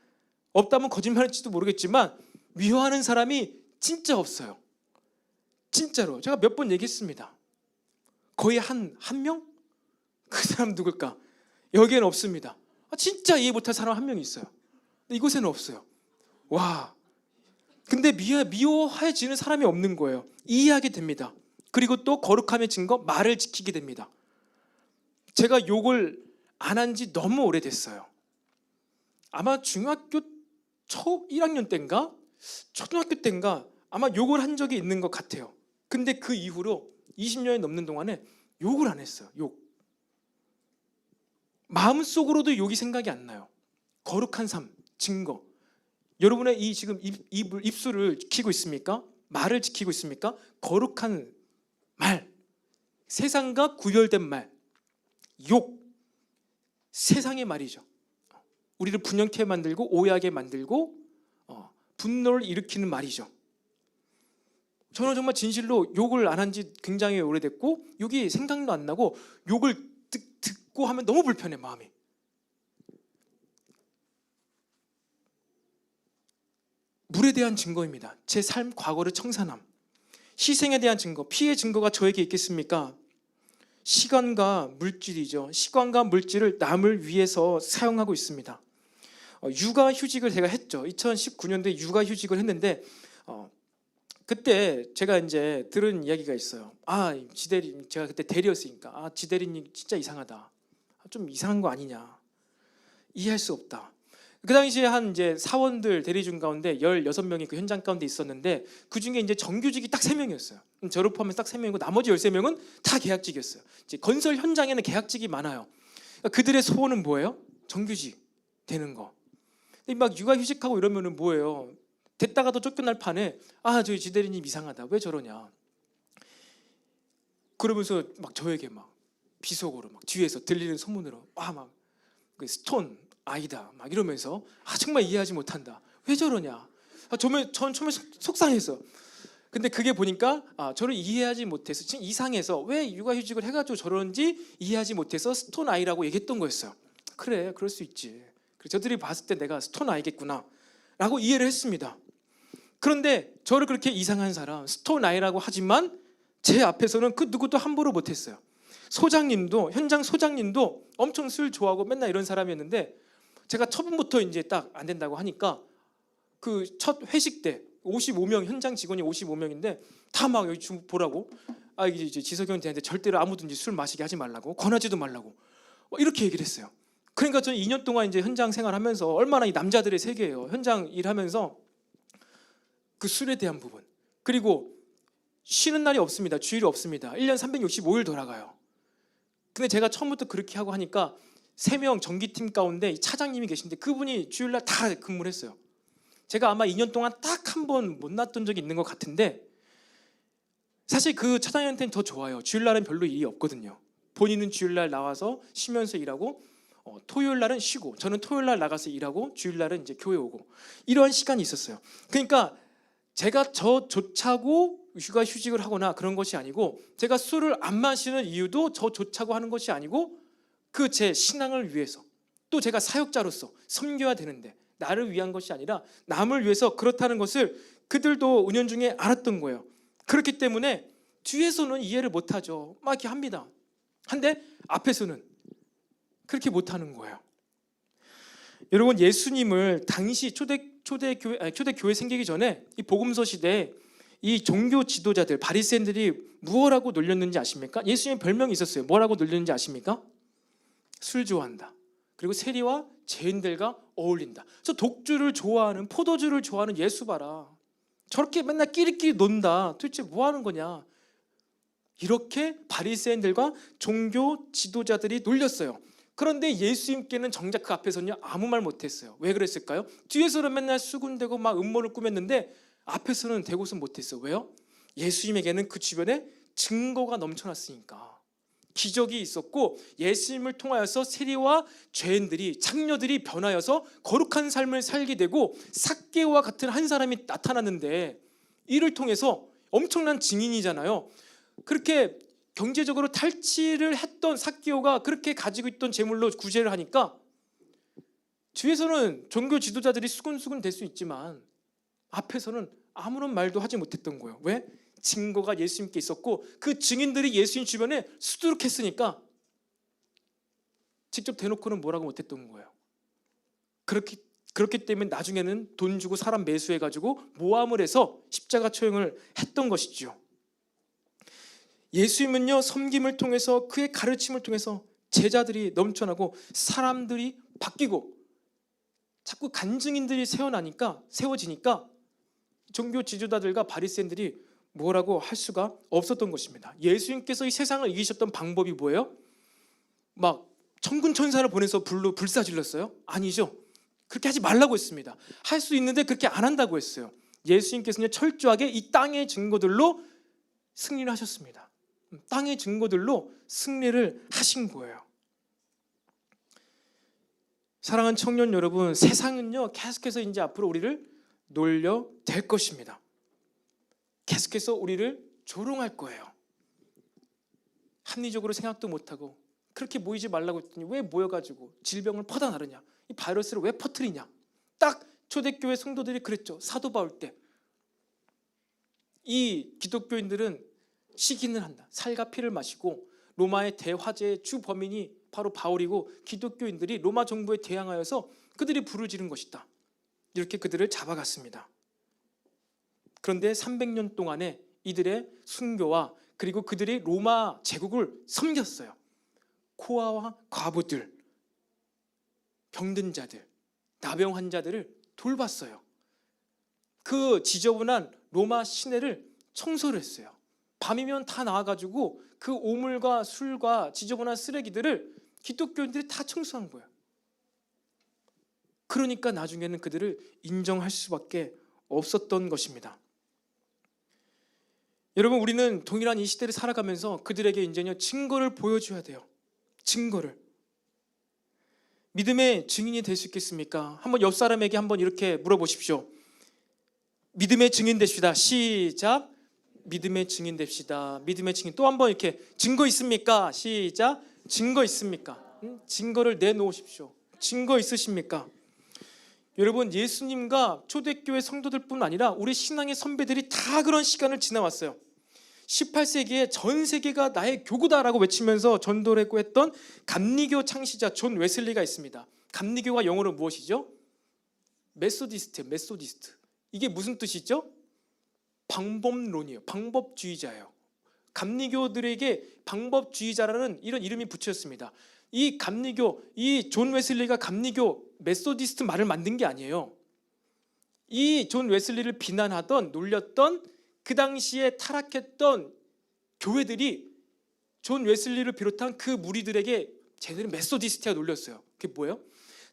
없다면 거짓말할지도 모르겠지만 미워하는 사람이 진짜 없어요. 진짜로 제가 몇 번 얘기했습니다. 거의 한 명? 그 사람 누굴까? 여기에는 없습니다. 진짜 이해 못할 사람 한 명 있어요. 근데 이곳에는 없어요. 와, 근데 미워해지는 사람이 없는 거예요. 이해하게 됩니다. 그리고 또 거룩함의 증거, 말을 지키게 됩니다. 제가 욕을 안 한 지 너무 오래됐어요. 아마 중학교 초 1학년 때인가 초등학교 때인가 아마 욕을 한 적이 있는 것 같아요. 근데 그 이후로 20년이 넘는 동안에 욕을 안 했어요. 욕. 마음속으로도 욕이 생각이 안 나요. 거룩한 삶, 증거. 여러분의 이 지금 입술을 지키고 있습니까? 말을 지키고 있습니까? 거룩한 말, 세상과 구별된 말, 욕, 세상의 말이죠. 우리를 분연케 만들고 오해하게 만들고 분노를 일으키는 말이죠. 저는 정말 진실로 욕을 안 한 지 굉장히 오래됐고 욕이 생각도 안 나고 욕을 듣고 하면 너무 불편해, 마음이. 물에 대한 증거입니다. 제 삶 과거를 청산함. 희생에 대한 증거, 피의 증거가 저에게 있겠습니까? 시간과 물질이죠. 시간과 물질을 남을 위해서 사용하고 있습니다. 육아휴직을 제가 했죠. 2019년도에 육아휴직을 했는데 그때 제가 이제 들은 이야기가 있어요. 지대리, 제가 그때 대리였으니까 지대리님 진짜 이상하다. 좀 이상한 거 아니냐. 이해할 수 없다. 그 당시에 한 이제 사원들 대리중 가운데 16명이 그 현장 가운데 있었는데 그 중에 이제 정규직이 딱 3명이었어요. 저를 포함해서 딱 3명이고 나머지 13명은 다 계약직이었어요. 이제 건설 현장에는 계약직이 많아요. 그러니까 그들의 소원은 뭐예요? 정규직 되는 거. 근데 막 육아휴직하고 이러면은 뭐예요? 됐다가도 쫓겨날 판에 저희 지대리님 이상하다. 왜 저러냐? 그러면서 막 저에게 막 비속어로 막 뒤에서 들리는 소문으로 막 그 스톤 아이다 막 이러면서 정말 이해하지 못한다. 왜 저러냐? 전 처음에 속상했어. 근데 그게 보니까 저를 이해하지 못해서 지금 이상해서 왜 육아휴직을 해가지고 저런지 이해하지 못해서 스톤 아이라고 얘기했던 거였어요. 그래, 그럴 수 있지. 저들이 봤을 때 내가 스톤 아이겠구나 라고 이해를 했습니다. 그런데 저를 그렇게 이상한 사람, 스톤 아이라고 하지만 제 앞에서는 그 누구도 함부로 못했어요. 소장님도, 현장 소장님도 엄청 술 좋아하고 맨날 이런 사람이었는데 제가 처음부터 이제 딱 안 된다고 하니까 그 첫 회식 때 55명, 현장 직원이 55명인데 다 막 여기 보라고 이제 지석형한테 절대로 아무도 이제 술 마시게 하지 말라고, 권하지도 말라고 이렇게 얘기를 했어요. 그러니까 저는 2년 동안 이제 현장 생활하면서 얼마나 이 남자들의 세계예요. 현장 일하면서 그 술에 대한 부분, 그리고 쉬는 날이 없습니다. 주일이 없습니다. 1년 365일 돌아가요. 근데 제가 처음부터 그렇게 하고 하니까 3명 전기팀 가운데 이 차장님이 계신데 그분이 주일날 다 근무를 했어요. 제가 아마 2년 동안 딱 한 번 못 났던 적이 있는 것 같은데 사실 그 차장님한테는 더 좋아요. 주일날은 별로 일이 없거든요. 본인은 주일날 나와서 쉬면서 일하고 토요일날은 쉬고, 저는 토요일날 나가서 일하고 주일날은 이제 교회 오고, 이런 시간이 있었어요. 그러니까 제가 저조차고 휴직을 하거나 그런 것이 아니고, 제가 술을 안 마시는 이유도 저조차고 하는 것이 아니고 그 제 신앙을 위해서, 또 제가 사역자로서 섬겨야 되는데 나를 위한 것이 아니라 남을 위해서 그렇다는 것을 그들도 은연중에 알았던 거예요. 그렇기 때문에 뒤에서는 이해를 못하죠. 막 이렇게 합니다. 한데 앞에서는 그렇게 못하는 거예요. 여러분, 예수님을 당시 초대교회 생기기 전에 이 복음서 시대에 이 종교 지도자들 바리새인들이 무엇라고 놀렸는지 아십니까? 예수님의 별명이 있었어요. 뭐라고 놀렸는지 아십니까? 술 좋아한다. 그리고 세리와 죄인들과 어울린다. 그래서 독주를 좋아하는, 포도주를 좋아하는 예수 봐라. 저렇게 맨날 끼리끼리 논다. 도대체 뭐 하는 거냐? 이렇게 바리새인들과 종교 지도자들이 놀렸어요. 그런데 예수님께는 정작 그 앞에서는요 아무 말 못했어요. 왜 그랬을까요? 뒤에서는 맨날 수군대고 막 음모를 꾸몄는데 앞에서는 대고선 못했어요. 왜요? 예수님에게는 그 주변에 증거가 넘쳐났으니까. 기적이 있었고 예수님을 통하여서 세리와 죄인들이, 창녀들이 변하여서 거룩한 삶을 살게 되고 삭개오와 같은 한 사람이 나타났는데, 이를 통해서 엄청난 증인이잖아요. 그렇게 경제적으로 탈취를 했던 삭개오가 그렇게 가지고 있던 재물로 구제를 하니까 뒤에서는 종교 지도자들이 수군수군 될 수 있지만 앞에서는 아무런 말도 하지 못했던 거예요. 왜? 증거가 예수님께 있었고 그 증인들이 예수님 주변에 수두룩했으니까 직접 대놓고는 뭐라고 못했던 거예요. 그렇기 때문에 나중에는 돈 주고 사람 매수해가지고 모함을 해서 십자가 처형을 했던 것이죠. 예수님은요 섬김을 통해서, 그의 가르침을 통해서 제자들이 넘쳐나고 사람들이 바뀌고 자꾸 간증인들이 세워지니까 종교 지도자들과 바리새인들이 뭐라고 할 수가 없었던 것입니다. 예수님께서 이 세상을 이기셨던 방법이 뭐예요? 막 천군 천사를 보내서 불로 불사질렀어요? 아니죠. 그렇게 하지 말라고 했습니다. 할 수 있는데 그렇게 안 한다고 했어요. 예수님께서는 철저하게 이 땅의 증거들로 승리를 하셨습니다. 땅의 증거들로 승리를 하신 거예요. 사랑하는 청년 여러분, 세상은요 계속해서 이제 앞으로 우리를 놀려댈 것입니다. 계속해서 우리를 조롱할 거예요. 합리적으로 생각도 못하고 그렇게 모이지 말라고 했더니 왜 모여가지고 질병을 퍼다 나르냐, 이 바이러스를 왜 퍼뜨리냐. 딱 초대교회 성도들이 그랬죠. 사도 바울 때 이 기독교인들은 시기는 한다. 살과 피를 마시고 로마의 대화재의 주 범인이 바로 바울이고 기독교인들이 로마 정부에 대항하여서 그들이 불을 지른 것이다. 이렇게 그들을 잡아갔습니다. 그런데 300년 동안에 이들의 순교와 그리고 그들이 로마 제국을 섬겼어요. 고아와 과부들, 병든 자들, 나병 환자들을 돌봤어요. 그 지저분한 로마 시내를 청소를 했어요. 밤이면 다 나와가지고 그 오물과 술과 지저분한 쓰레기들을 기독교인들이 다 청소한 거예요. 그러니까 나중에는 그들을 인정할 수밖에 없었던 것입니다. 여러분, 우리는 동일한 이 시대를 살아가면서 그들에게 이제는 증거를 보여줘야 돼요. 증거를. 믿음의 증인이 될 수 있겠습니까? 한번 옆 사람에게 한번 이렇게 물어보십시오. 믿음의 증인 됩시다. 시작. 믿음의 증인 됩시다. 믿음의 증인. 또 한번 이렇게 증거 있습니까? 시작. 증거 있습니까? 증거를 내놓으십시오. 증거 있으십니까? 여러분, 예수님과 초대교회 성도들뿐 아니라 우리 신앙의 선배들이 다 그런 시간을 지나왔어요. 18세기에 전 세계가 나의 교구다라고 외치면서 전도를 했던 감리교 창시자 존 웨슬리가 있습니다. 감리교가 영어로 무엇이죠? 메소디스트. 이게 무슨 뜻이죠? 방법론이에요. 방법주의자예요. 감리교들에게 방법주의자라는 이런 이름이 붙였습니다. 이 감리교, 이 존 웨슬리가 감리교 메소디스트 말을 만든 게 아니에요. 이 존 웨슬리를 비난하던, 놀렸던 그 당시에 타락했던 교회들이 존 웨슬리를 비롯한 그 무리들에게 쟤네는 메소디스트가 놀렸어요. 그게 뭐예요?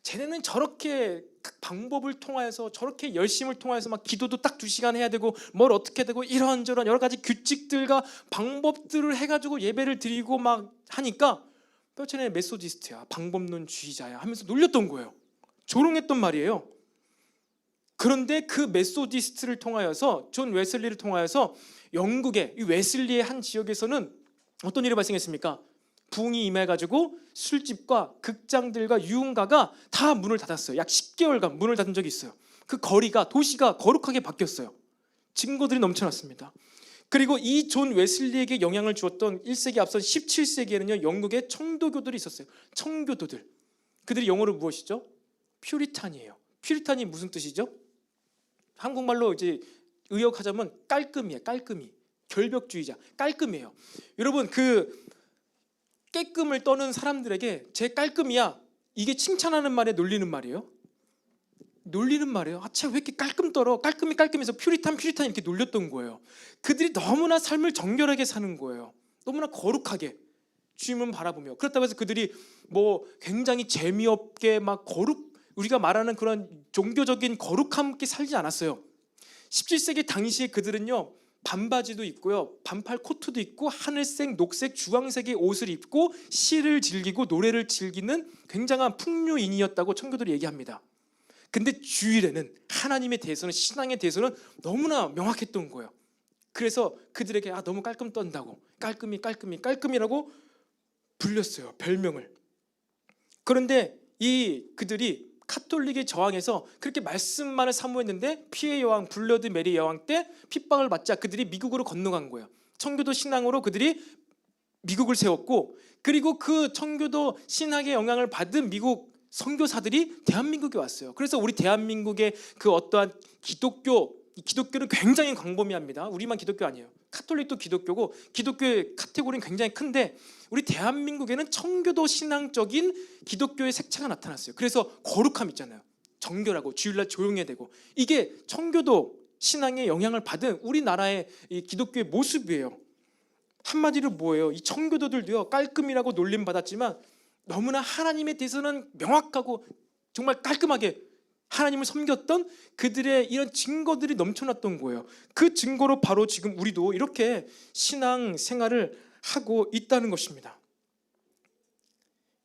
쟤네는 저렇게 방법을 통하여서, 저렇게 열심을 통하여서 막 기도도 딱 2시간 해야 되고 뭘 어떻게 되고 이런저런 여러 가지 규칙들과 방법들을 해가지고 예배를 드리고 막 하니까 쟤네 메소디스트야, 방법론주의자야 하면서 놀렸던 거예요. 조롱했던 말이에요. 그런데 그 메소디스트를 통하여서, 존 웨슬리를 통하여서 영국의 이 웨슬리의 한 지역에서는 어떤 일이 발생했습니까? 부흥이 임해가지고 술집과 극장들과 유흥가가 다 문을 닫았어요. 약 10개월간 문을 닫은 적이 있어요. 그 거리가, 도시가 거룩하게 바뀌었어요. 증거들이 넘쳐났습니다. 그리고 이 존 웨슬리에게 영향을 주었던 1세기 앞선 17세기에는요 영국에 청도교들이 있었어요. 청교도들. 그들이 영어로 무엇이죠? 퓨리탄이에요. 퓨리탄이 무슨 뜻이죠? 한국말로 이제 의역하자면 깔끔이에요. 깔끔이. 결벽주의자. 깔끔해요. 여러분, 그 깨끔을 떠는 사람들에게 제 깔끔이야, 이게 칭찬하는 말에 놀리는 말이에요? 놀리는 말이에요. 쟤 왜 이렇게 깔끔 떨어? 깔끔해서 퓨리탄 이렇게 놀렸던 거예요. 그들이 너무나 삶을 정결하게 사는 거예요. 너무나 거룩하게 주님을 바라보며. 그렇다고 해서 그들이 뭐 굉장히 재미없게 막 우리가 말하는 그런 종교적인 거룩함께 살지 않았어요. 17세기 당시에 그들은요 반바지도 입고요, 반팔 코트도 입고 하늘색, 녹색, 주황색의 옷을 입고 시를 즐기고 노래를 즐기는 굉장한 풍류인이었다고 청교도들이 얘기합니다. 근데 주일에는 하나님에 대해서는, 신앙에 대해서는 너무나 명확했던 거예요. 그래서 그들에게 너무 깔끔 떤다고 깔끔이라고 불렸어요, 별명을. 그런데 그들이 카톨릭의 저항에서 그렇게 말씀만을 사모했는데 피해 여왕 블러드 메리 여왕 때 핍박을 받자 그들이 미국으로 건너간 거예요. 청교도 신앙으로 그들이 미국을 세웠고, 그리고 그 청교도 신학의 영향을 받은 미국 선교사들이 대한민국에 왔어요. 그래서 우리 대한민국의 그 어떠한 기독교는 굉장히 광범위합니다. 우리만 기독교 아니에요. 카톨릭도 기독교고 기독교의 카테고리는 굉장히 큰데 우리 대한민국에는 청교도 신앙적인 기독교의 색채가 나타났어요. 그래서 거룩함 있잖아요. 정결하고 주일날 조용해야 되고, 이게 청교도 신앙의 영향을 받은 우리나라의 이 기독교의 모습이에요. 한마디로 뭐예요? 이 청교도들도요 깔끔이라고 놀림받았지만 너무나 하나님에 대해서는 명확하고 정말 깔끔하게 하나님을 섬겼던 그들의 이런 증거들이 넘쳐났던 거예요. 그 증거로 바로 지금 우리도 이렇게 신앙 생활을 하고 있다는 것입니다.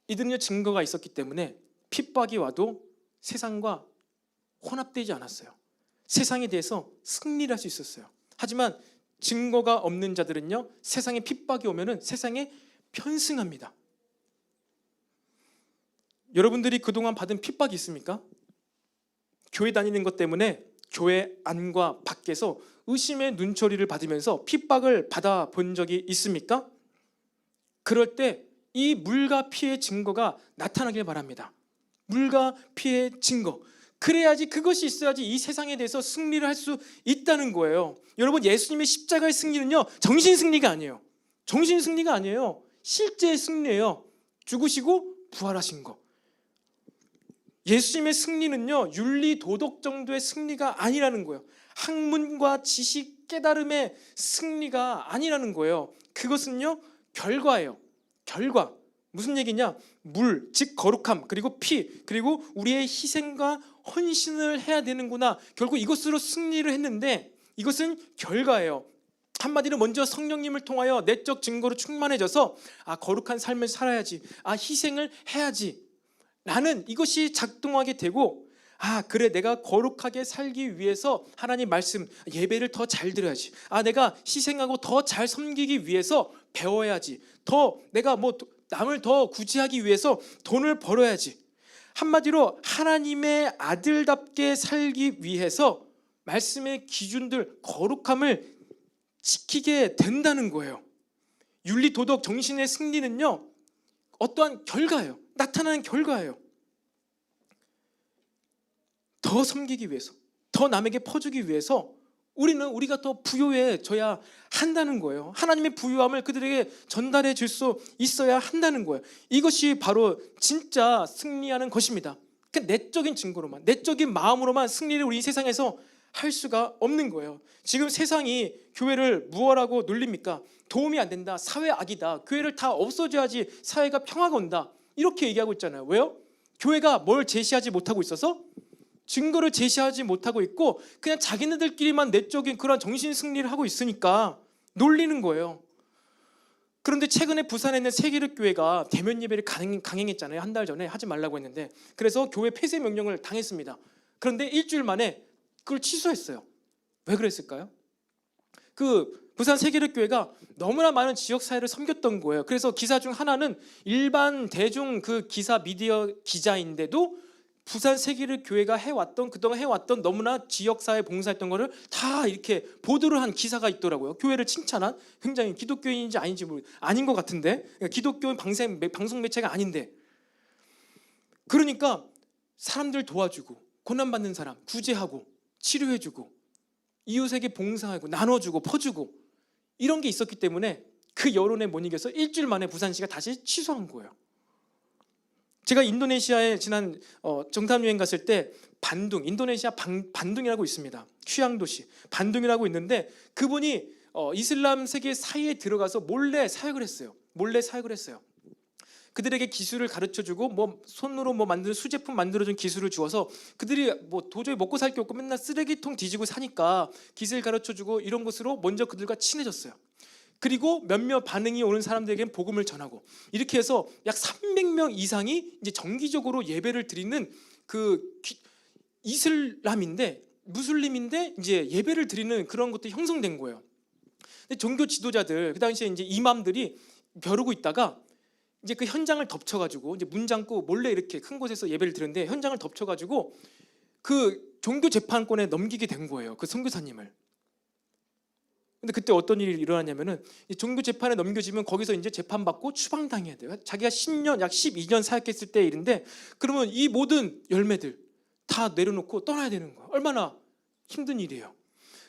이들은요 증거가 있었기 때문에 핍박이 와도 세상과 혼합되지 않았어요. 세상에 대해서 승리를 할 수 있었어요. 하지만 증거가 없는 자들은요 세상에 핍박이 오면은 세상에 편승합니다. 여러분들이 그동안 받은 핍박이 있습니까? 교회 다니는 것 때문에 교회 안과 밖에서 의심의 눈초리를 받으면서 핍박을 받아본 적이 있습니까? 그럴 때 이 물과 피의 증거가 나타나길 바랍니다. 물과 피의 증거. 그래야지, 그것이 있어야지 이 세상에 대해서 승리를 할 수 있다는 거예요. 여러분, 예수님의 십자가의 승리는요 정신 승리가 아니에요. 정신 승리가 아니에요. 실제의 승리예요. 죽으시고 부활하신 거. 예수님의 승리는요 윤리 도덕 정도의 승리가 아니라는 거예요. 학문과 지식 깨달음의 승리가 아니라는 거예요. 그것은요 결과예요. 결과. 무슨 얘기냐? 물, 즉 거룩함, 그리고 피, 그리고 우리의 희생과 헌신을 해야 되는구나. 결국 이것으로 승리를 했는데 이것은 결과예요. 한마디로 먼저 성령님을 통하여 내적 증거로 충만해져서 거룩한 삶을 살아야지, 희생을 해야지 라는 이것이 작동하게 되고, 그래, 내가 거룩하게 살기 위해서 하나님 말씀, 예배를 더 잘 들어야지, 내가 희생하고 더 잘 섬기기 위해서 배워야지, 더 내가 남을 더 구제하기 위해서 돈을 벌어야지. 한마디로 하나님의 아들답게 살기 위해서 말씀의 기준들, 거룩함을 지키게 된다는 거예요. 윤리, 도덕, 정신의 승리는요, 어떠한 결과예요. 나타나는 결과예요. 더 섬기기 위해서, 더 남에게 퍼주기 위해서 우리가 더 부유해져야 한다는 거예요. 하나님의 부유함을 그들에게 전달해 줄 수 있어야 한다는 거예요. 이것이 바로 진짜 승리하는 것입니다. 그러니까 내적인 증거로만, 내적인 마음으로만 승리를 우리 세상에서 할 수가 없는 거예요. 지금 세상이 교회를 무엇라고 놀립니까? 도움이 안 된다, 사회 악이다, 교회를 다 없어져야지 사회가 평화가 온다, 이렇게 얘기하고 있잖아요. 왜요? 교회가 뭘 제시하지 못하고 있어서, 증거를 제시하지 못하고 있고, 그냥 자기네들끼리만 내적인 그런 정신 승리를 하고 있으니까 놀리는 거예요. 그런데 최근에 부산에 있는 세기륵교회가 대면 예배를 강행했잖아요. 한 달 전에 하지 말라고 했는데, 그래서 교회 폐쇄 명령을 당했습니다. 그런데 일주일 만에 그걸 취소했어요. 왜 그랬을까요? 그 부산 세기륵교회가 너무나 많은 지역사회를 섬겼던 거예요. 그래서 기사 중 하나는 일반 대중 그 기사 미디어 기자인데도 부산 세기륵교회가 그동안 해왔던 너무나 지역사회 봉사했던 거를 다 이렇게 보도를 한 기사가 있더라고요. 교회를 칭찬한, 굉장히 기독교인인지 아닌지 아닌 것 같은데, 그러니까 기독교 방송 매체가 아닌데, 그러니까 사람들 도와주고, 고난받는 사람 구제하고 치료해주고, 이웃에게 봉사하고 나눠주고 퍼주고, 이런 게 있었기 때문에 그 여론에 못 이겨서 일주일 만에 부산시가 다시 취소한 거예요. 제가 인도네시아에 지난 정탐여행 갔을 때 인도네시아 반둥이라고 있습니다. 휴양도시 반둥이라고 있는데, 그분이 이슬람 세계 사이에 들어가서 몰래 사역을 했어요. 그들에게 기술을 가르쳐주고, 손으로 만드는 수제품 만들어준 기술을 주어서, 그들이 도저히 먹고 살 게 없고 맨날 쓰레기통 뒤지고 사니까 기술 가르쳐주고, 이런 것으로 먼저 그들과 친해졌어요. 그리고 몇몇 반응이 오는 사람들에게는 복음을 전하고, 이렇게 해서 약 300명 이상이 이제 정기적으로 예배를 드리는 무슬림인데 이제 예배를 드리는 그런 것도 형성된 거예요. 근데 종교 지도자들, 그 당시에 이제 이맘들이 벼르고 있다가 이제 그 현장을 덮쳐가지고, 이제 문 잠고 몰래 이렇게 큰 곳에서 예배를 드렸는데, 현장을 덮쳐가지고 그 종교 재판권에 넘기게 된 거예요, 그 선교사님을. 근데 그때 어떤 일이 일어났냐면은, 종교 재판에 넘겨지면 거기서 이제 재판받고 추방당해야 돼요. 자기가 약 12년 사역했을 때 일인데, 그러면 이 모든 열매들 다 내려놓고 떠나야 되는 거예요. 얼마나 힘든 일이에요.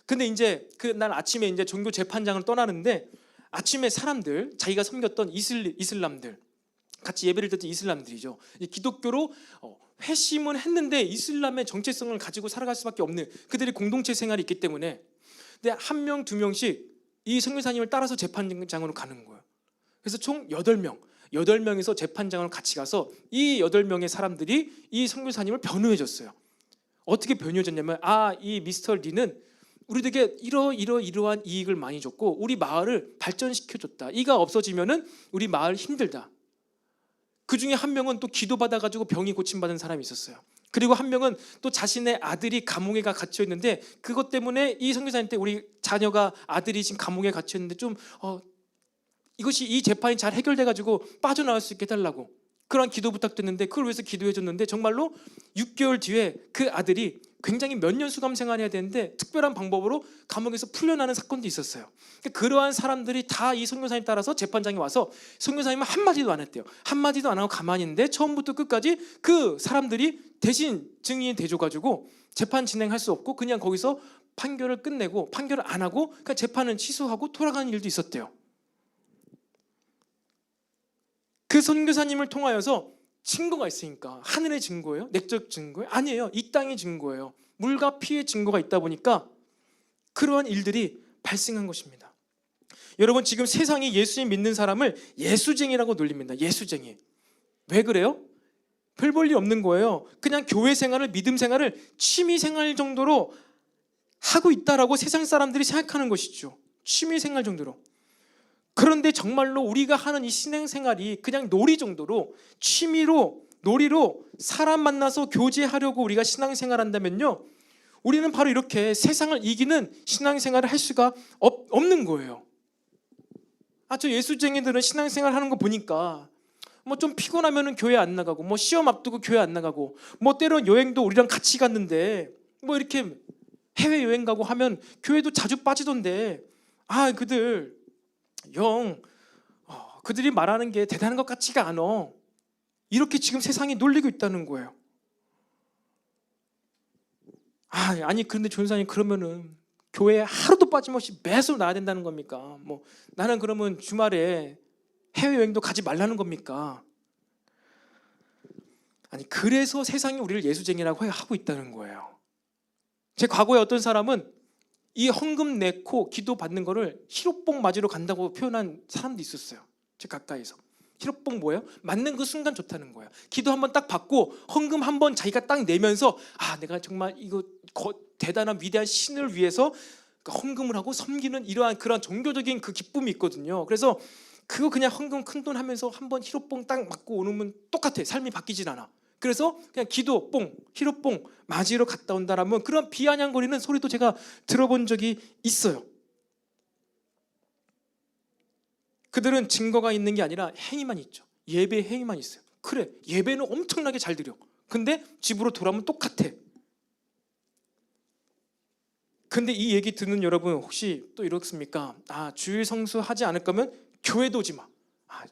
근데 이제 그날 아침에 이제 종교 재판장을 떠나는데, 아침에 사람들, 자기가 섬겼던 이슬람들, 같이 예배를 드렸던 이슬람들이죠. 기독교로 회심을 했는데 이슬람의 정체성을 가지고 살아갈 수밖에 없는 그들의 공동체 생활이 있기 때문에, 근데 한 명, 두 명씩 이 선교사님을 따라서 재판장으로 가는 거예요. 그래서 총 8명에서 재판장을 같이 가서 이 8명의 사람들이 이 선교사님을 변호해 줬어요. 어떻게 변호해 줬냐면, 이 미스터 리는 우리에게 이러한 이익을 많이 줬고, 우리 마을을 발전시켜 줬다. 이가 없어지면은 우리 마을 힘들다. 그 중에 한 명은 또 기도받아가지고 병이 고침받은 사람이 있었어요. 그리고 한 명은 또 자신의 아들이 감옥에 갇혀 있는데, 그것 때문에 이 선교사님한테 우리 자녀가, 아들이 지금 감옥에 갇혀 있는데 이 재판이 잘 해결돼가지고 빠져나올 수 있게 해달라고 그런 기도 부탁드렸는데, 그걸 위해서 기도해줬는데, 정말로 6개월 뒤에 그 아들이 굉장히 몇 년 수감 생활해야 되는데 특별한 방법으로 감옥에서 풀려나는 사건도 있었어요. 그러한 사람들이 다 이 선교사님 따라서 재판장에 와서, 선교사님은 한마디도 안 했대요. 한마디도 안 하고 가만히 있는데 처음부터 끝까지 그 사람들이 대신 증인이 돼줘가지고 재판 진행할 수 없고, 그냥 거기서 판결을 끝내고, 판결을 안 하고 그냥 재판은 취소하고 돌아가는 일도 있었대요. 그 선교사님을 통하여서 증거가 있으니까, 하늘의 증거예요? 내적 증거예요? 아니에요. 이 땅의 증거예요. 물과 피의 증거가 있다 보니까 그러한 일들이 발생한 것입니다. 여러분 지금 세상이 예수님 믿는 사람을 예수쟁이라고 놀립니다. 예수쟁이. 왜 그래요? 별 볼 일 없는 거예요. 그냥 교회 생활을, 믿음 생활을 취미 생활 정도로 하고 있다라고 세상 사람들이 생각하는 것이죠. 취미 생활 정도로. 그런데 정말로 우리가 하는 이 신앙 생활이 그냥 놀이 정도로, 취미로, 놀이로 사람 만나서 교제하려고 우리가 신앙 생활 한다면요, 우리는 바로 이렇게 세상을 이기는 신앙 생활을 할 수가 없는 거예요. 저 예수쟁이들은 신앙 생활 하는 거 보니까 뭐 좀 피곤하면은 교회 안 나가고, 뭐 시험 앞두고 교회 안 나가고, 뭐 때론 여행도 우리랑 같이 갔는데 뭐 이렇게 해외 여행 가고 하면 교회도 자주 빠지던데, 그들 그들이 말하는 게 대단한 것 같지가 않아. 이렇게 지금 세상이 놀리고 있다는 거예요. 아니 그런데 전사님, 그러면은 교회에 하루도 빠짐없이 매수 나야 된다는 겁니까? 뭐 나는 그러면 주말에 해외여행도 가지 말라는 겁니까? 아니, 그래서 세상이 우리를 예수쟁이라고 하고 있다는 거예요. 제 과거에 어떤 사람은 이 헌금 내고 기도 받는 거를 히로뽕 맞으러 간다고 표현한 사람도 있었어요. 제 가까이서. 히로뽕 뭐예요? 맞는 그 순간 좋다는 거예요. 기도 한번 딱 받고 헌금 한번 자기가 딱 내면서 내가 정말 이거 대단한 위대한 신을 위해서 헌금을 하고 섬기는 이러한 그런 종교적인 그 기쁨이 있거든요. 그래서 그거 그냥 헌금 큰돈 하면서 한번 히로뽕 딱 맞고 오면 똑같아. 삶이 바뀌질 않아. 그래서 그냥 기도 뽕, 히로뽕 맞으러 갔다 온다라면 그런 비아냥거리는 소리도 제가 들어본 적이 있어요. 그들은 증거가 있는 게 아니라 행위만 있죠. 예배 행위만 있어요. 그래, 예배는 엄청나게 잘 드려. 근데 집으로 돌아오면 똑같아. 근데 이 얘기 듣는 여러분 혹시 또 이렇습니까? 주일 성수 하지 않을 거면 교회도 오지 마.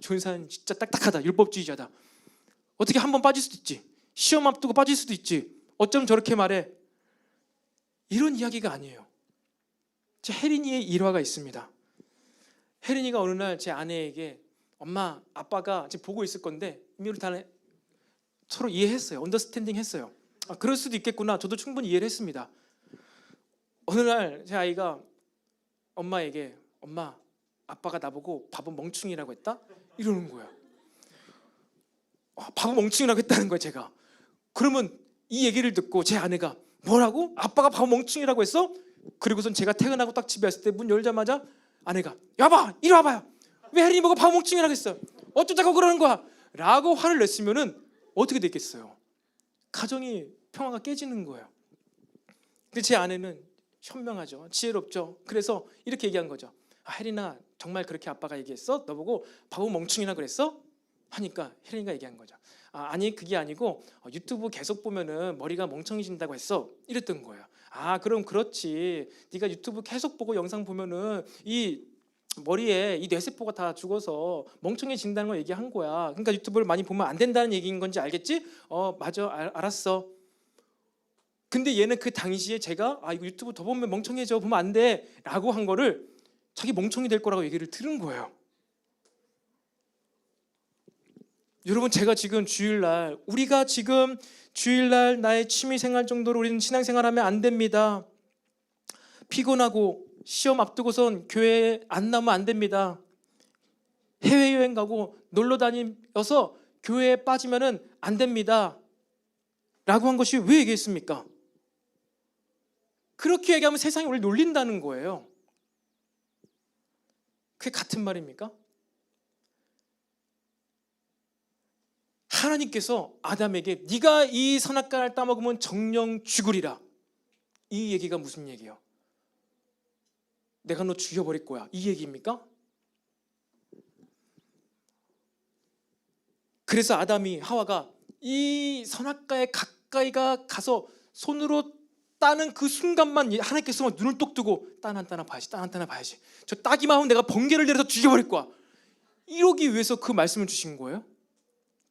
조인사는 진짜 딱딱하다, 율법주의자다. 어떻게 한번 빠질 수도 있지. 시험 앞두고 빠질 수도 있지. 어쩜 저렇게 말해. 이런 이야기가 아니에요. 제 혜린이의 일화가 있습니다. 혜린이가 어느 날 제 아내에게, 엄마, 아빠가 지금 보고 있을 건데 이미 다 서로 이해했어요. 언더스탠딩 했어요. 그럴 수도 있겠구나. 저도 충분히 이해를 했습니다. 어느 날 제 아이가 엄마에게, 엄마, 아빠가 나보고 바보 멍충이라고 했다? 이러는 거야. 바보 멍충이라고 했다는 거야, 제가. 그러면 이 얘기를 듣고 제 아내가, 뭐라고? 아빠가 바보 멍충이라고 했어? 그리고선 제가 퇴근하고 딱 집에 왔을 때 문 열자마자 아내가, 여봐, 이리 와봐요. 왜 혜린이 보고 바보 멍충이라고 했어? 어쩌자고 그러는 거야? 라고 화를 냈으면은 어떻게 됐겠어요? 가정이 평화가 깨지는 거예요. 근데 제 아내는 현명하죠. 지혜롭죠. 그래서 이렇게 얘기한 거죠. 혜린아, 정말 그렇게 아빠가 얘기했어? 너 보고 바보 멍충이라 그랬어? 하니까 혜린이가 얘기한 거죠. 아니, 그게 아니고 유튜브 계속 보면은 머리가 멍청해진다고 했어. 이랬던 거예요. 그럼 그렇지. 네가 유튜브 계속 보고 영상 보면은 이 머리에 이 뇌세포가 다 죽어서 멍청해진다는 걸 얘기한 거야. 그러니까 유튜브를 많이 보면 안 된다는 얘기인 건지 알겠지? 맞아, 알았어. 근데 얘는 그 당시에 제가 이거 유튜브 더 보면 멍청해져, 보면 안 돼 라고 한 거를 자기 멍청이 될 거라고 얘기를 들은 거예요. 여러분, 제가 지금 주일날, 우리가 지금 주일날 나의 취미생활 정도로 우리는 신앙생활하면 안 됩니다. 피곤하고 시험 앞두고선 교회에 안 나오면 안 됩니다. 해외여행 가고 놀러 다니면서 교회에 빠지면 안 됩니다 라고 한 것이 왜 얘기했습니까? 그렇게 얘기하면 세상이 우리를 놀린다는 거예요. 그게 같은 말입니까? 하나님께서 아담에게 네가 이 선악과를 따먹으면 정령 죽으리라, 이 얘기가 무슨 얘기예요? 내가 너 죽여버릴 거야, 이 얘기입니까? 그래서 아담이, 하와가 이 선악과에 가까이가 가서 손으로 따는 그 순간만 하나님께서 눈을 똑 뜨고 딴 하나 봐야지, 딴 하나 봐야지, 저 따기만 하면 내가 번개를 내려서 죽여버릴 거야, 이러기 위해서 그 말씀을 주신 거예요?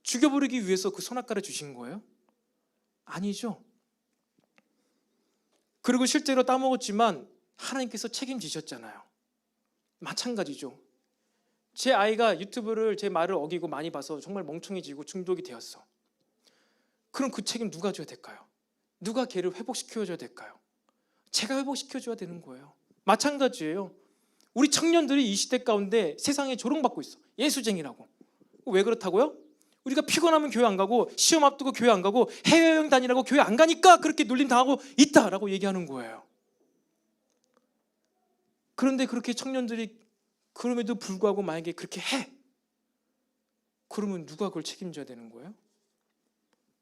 죽여버리기 위해서 그 선악과를 주신 거예요? 아니죠. 그리고 실제로 따먹었지만 하나님께서 책임지셨잖아요. 마찬가지죠. 제 아이가 유튜브를 제 말을 어기고 많이 봐서 정말 멍청해지고 중독이 되었어. 그럼 그 책임 누가 져야 될까요? 누가 걔를 회복시켜줘야 될까요? 제가 회복시켜줘야 되는 거예요. 마찬가지예요. 우리 청년들이 이 시대 가운데 세상에 조롱받고 있어. 예수쟁이라고. 왜 그렇다고요? 우리가 피곤하면 교회 안 가고 시험 앞두고 교회 안 가고 해외여행 다니라고 교회 안 가니까 그렇게 놀림 당하고 있다라고 얘기하는 거예요. 그런데 그렇게 청년들이 그럼에도 불구하고 만약에 그렇게 해, 그러면 누가 그걸 책임져야 되는 거예요?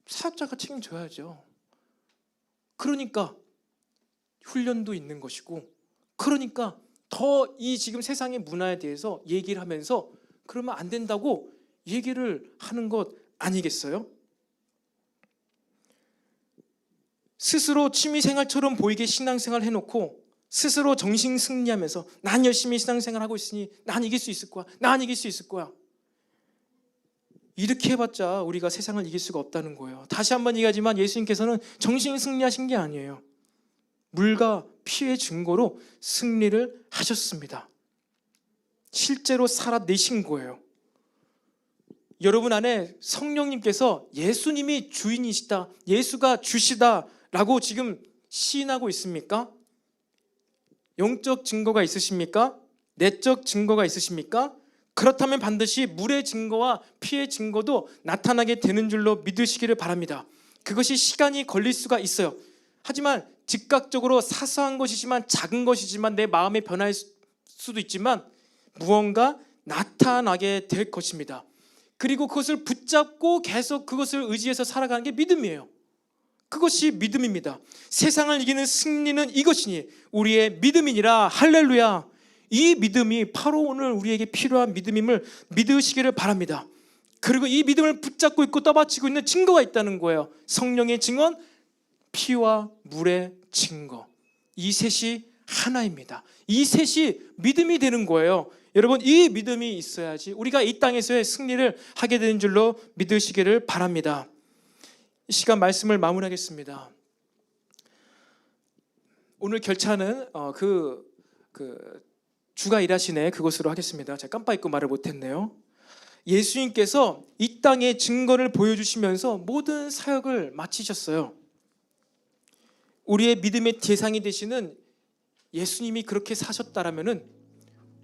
사역자가 책임져야죠. 그러니까 훈련도 있는 것이고, 그러니까 더 이 지금 세상의 문화에 대해서 얘기를 하면서 그러면 안 된다고 얘기를 하는 것 아니겠어요? 스스로 취미생활처럼 보이게 신앙생활 해놓고 스스로 정신 승리하면서 난 열심히 신앙생활하고 있으니 난 이길 수 있을 거야, 난 이길 수 있을 거야, 이렇게 해봤자 우리가 세상을 이길 수가 없다는 거예요. 다시 한번 얘기하지만 예수님께서는 정신 승리하신 게 아니에요. 물과 피의 증거로 승리를 하셨습니다. 실제로 살아내신 거예요. 여러분 안에 성령님께서 예수님이 주인이시다, 예수가 주시다라고 지금 시인하고 있습니까? 영적 증거가 있으십니까? 내적 증거가 있으십니까? 그렇다면 반드시 물의 증거와 피의 증거도 나타나게 되는 줄로 믿으시기를 바랍니다. 그것이 시간이 걸릴 수가 있어요. 하지만 즉각적으로 사소한 것이지만, 작은 것이지만, 내 마음에 변할 수도 있지만 무언가 나타나게 될 것입니다. 그리고 그것을 붙잡고 계속 그것을 의지해서 살아가는 게 믿음이에요. 그것이 믿음입니다. 세상을 이기는 승리는 이것이니 우리의 믿음이니라. 할렐루야. 이 믿음이 바로 오늘 우리에게 필요한 믿음임을 믿으시기를 바랍니다. 그리고 이 믿음을 붙잡고 있고 떠받치고 있는 증거가 있다는 거예요. 성령의 증언, 피와 물의 증거. 이 셋이 하나입니다. 이 셋이 믿음이 되는 거예요. 여러분, 이 믿음이 있어야지 우리가 이 땅에서의 승리를 하게 되는 줄로 믿으시기를 바랍니다. 이 시간 말씀을 마무리하겠습니다. 오늘 결차는 주가 일하시네 그것으로 하겠습니다. 제가 깜빡 잊고 말을 못했네요. 예수님께서 이 땅의 증거를 보여주시면서 모든 사역을 마치셨어요. 우리의 믿음의 대상이 되시는 예수님이 그렇게 사셨다라면은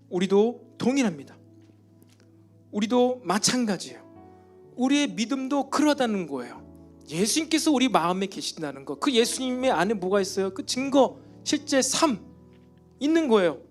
우리도 동일합니다. 우리도 마찬가지예요. 우리의 믿음도 그러하다는 거예요. 예수님께서 우리 마음에 계신다는 거, 그 예수님의 안에 뭐가 있어요? 그 증거, 실제 삶 있는 거예요.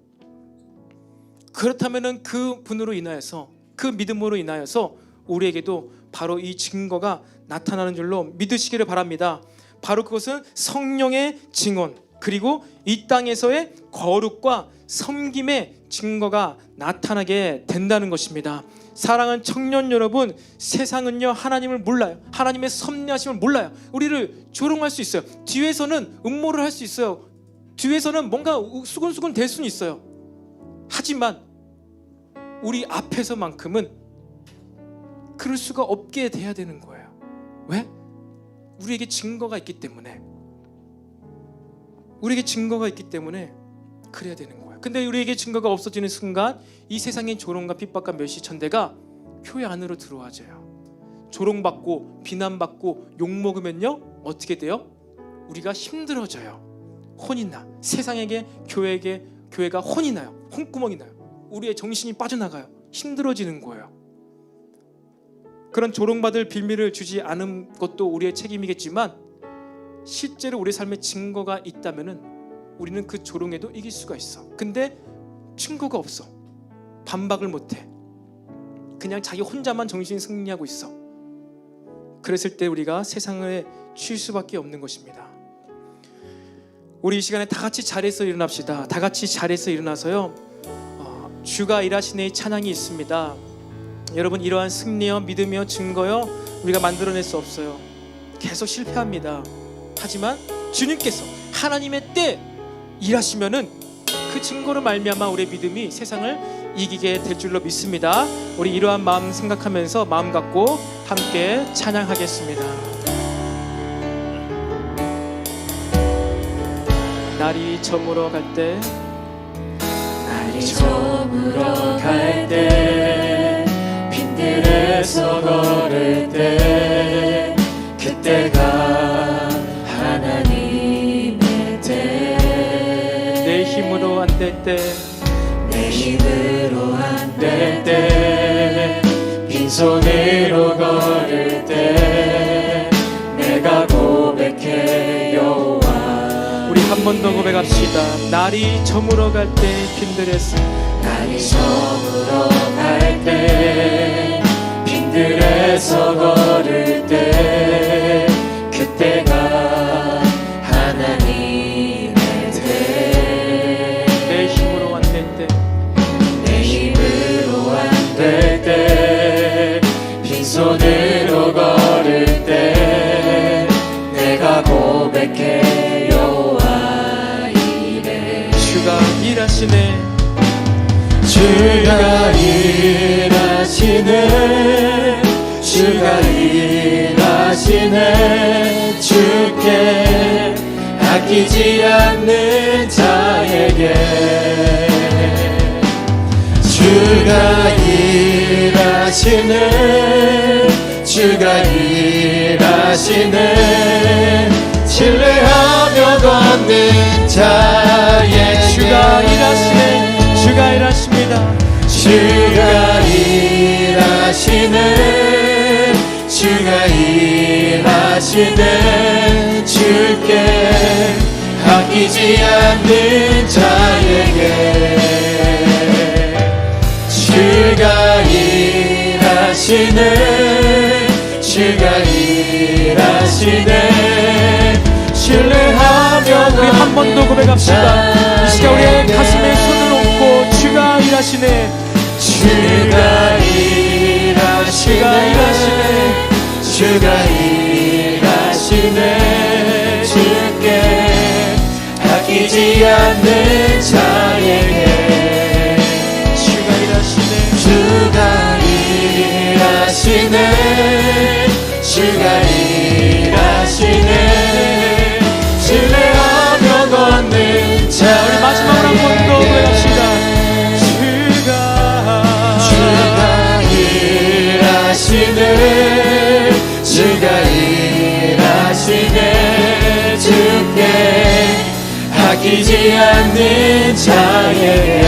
그렇다면은 그 분으로 인하여서, 그 믿음으로 인하여서 우리에게도 바로 이 증거가 나타나는 줄로 믿으시기를 바랍니다. 바로 그것은 성령의 증언, 그리고 이 땅에서의 거룩과 섬김의 증거가 나타나게 된다는 것입니다. 사랑하는 청년 여러분, 세상은요 하나님을 몰라요. 하나님의 섭리하심을 몰라요. 우리를 조롱할 수 있어요. 뒤에서는 음모를 할 수 있어요. 뒤에서는 뭔가 수근수근 될 수는 있어요. 하지만 우리 앞에서만큼은 그럴 수가 없게 돼야 되는 거예요. 왜? 우리에게 증거가 있기 때문에. 우리에게 증거가 있기 때문에 그래야 되는 거예요. 근데 우리에게 증거가 없어지는 순간 이 세상의 조롱과 핍박과 멸시천대가 교회 안으로 들어와져요. 조롱받고 비난받고 욕먹으면요 어떻게 돼요? 우리가 힘들어져요. 혼이 나. 세상에게 교회가 혼이 나요. 혼구멍이 나요. 우리의 정신이 빠져나가요. 힘들어지는 거예요. 그런 조롱받을 빌미를 주지 않은 것도 우리의 책임이겠지만, 실제로 우리 삶에 증거가 있다면은 우리는 그 조롱에도 이길 수가 있어. 근데 증거가 없어. 반박을 못해. 그냥 자기 혼자만 정신 승리하고 있어. 그랬을 때 우리가 세상에 취할 수밖에 없는 것입니다. 우리 이 시간에 다 같이 자리에서 일어납시다. 다 같이 자리에서 일어나서요, 주가 일하시네 찬양이 있습니다. 여러분, 이러한 승리여 믿음이여 증거여 우리가 만들어낼 수 없어요. 계속 실패합니다. 하지만 주님께서 하나님의 때 일하시면은 그 증거로 말미암아 우리의 믿음이 세상을 이기게 될 줄로 믿습니다. 우리 이러한 마음 생각하면서 마음 갖고 함께 찬양하겠습니다. 날이 저물어 갈 때, 날이 저물어 갈 때, 빈들에서 걸을 때, 그때가 하나님의 때, 내 힘으로 안 될 때, 내 내 힘으로 안 될 때 빈손으로 걸을 때 내가 고백해 여호와. 우리 한 번 더 고백합시다. 날이 저물어 갈 때 빈들에서 날이 저물어 갈 때 빈들에서 걸을 때 그때가 하나님의 때. 내 힘으로 안 될 때 내 힘으로 안 될 때 빈손으로 걸을 때 내가 고백해 여호와 이래. 주가 일하시네. 주가 일하시네. 주가 일하시네. 주께 아끼지 않는 자에게 주가 일하시네. 주가 일하시네. 신뢰하며 걷는 자에게 주가 일하시네. 주가 일하십니다. 주가 일하시네. 주가 일하시네. 주께 아끼지 않는 자에게 주가 일하시네. 주가 일하시네. 신뢰하며 우리 한 번 더 고백합시다. 이 시간 우리의 가슴에 손을 얹고 주가 일하시네. 주가 일하시네. 주가 일하시네. 주께 아끼지 않는 자에게 주가 일하시네. 주가 일하시네. 주가 일하시네. 신뢰하며 걷는 자. 우리 마지막으로 한 번 더 고백합시다. 주가 일하시네. 주가 일하시네. 주께 아끼지 않는 자에게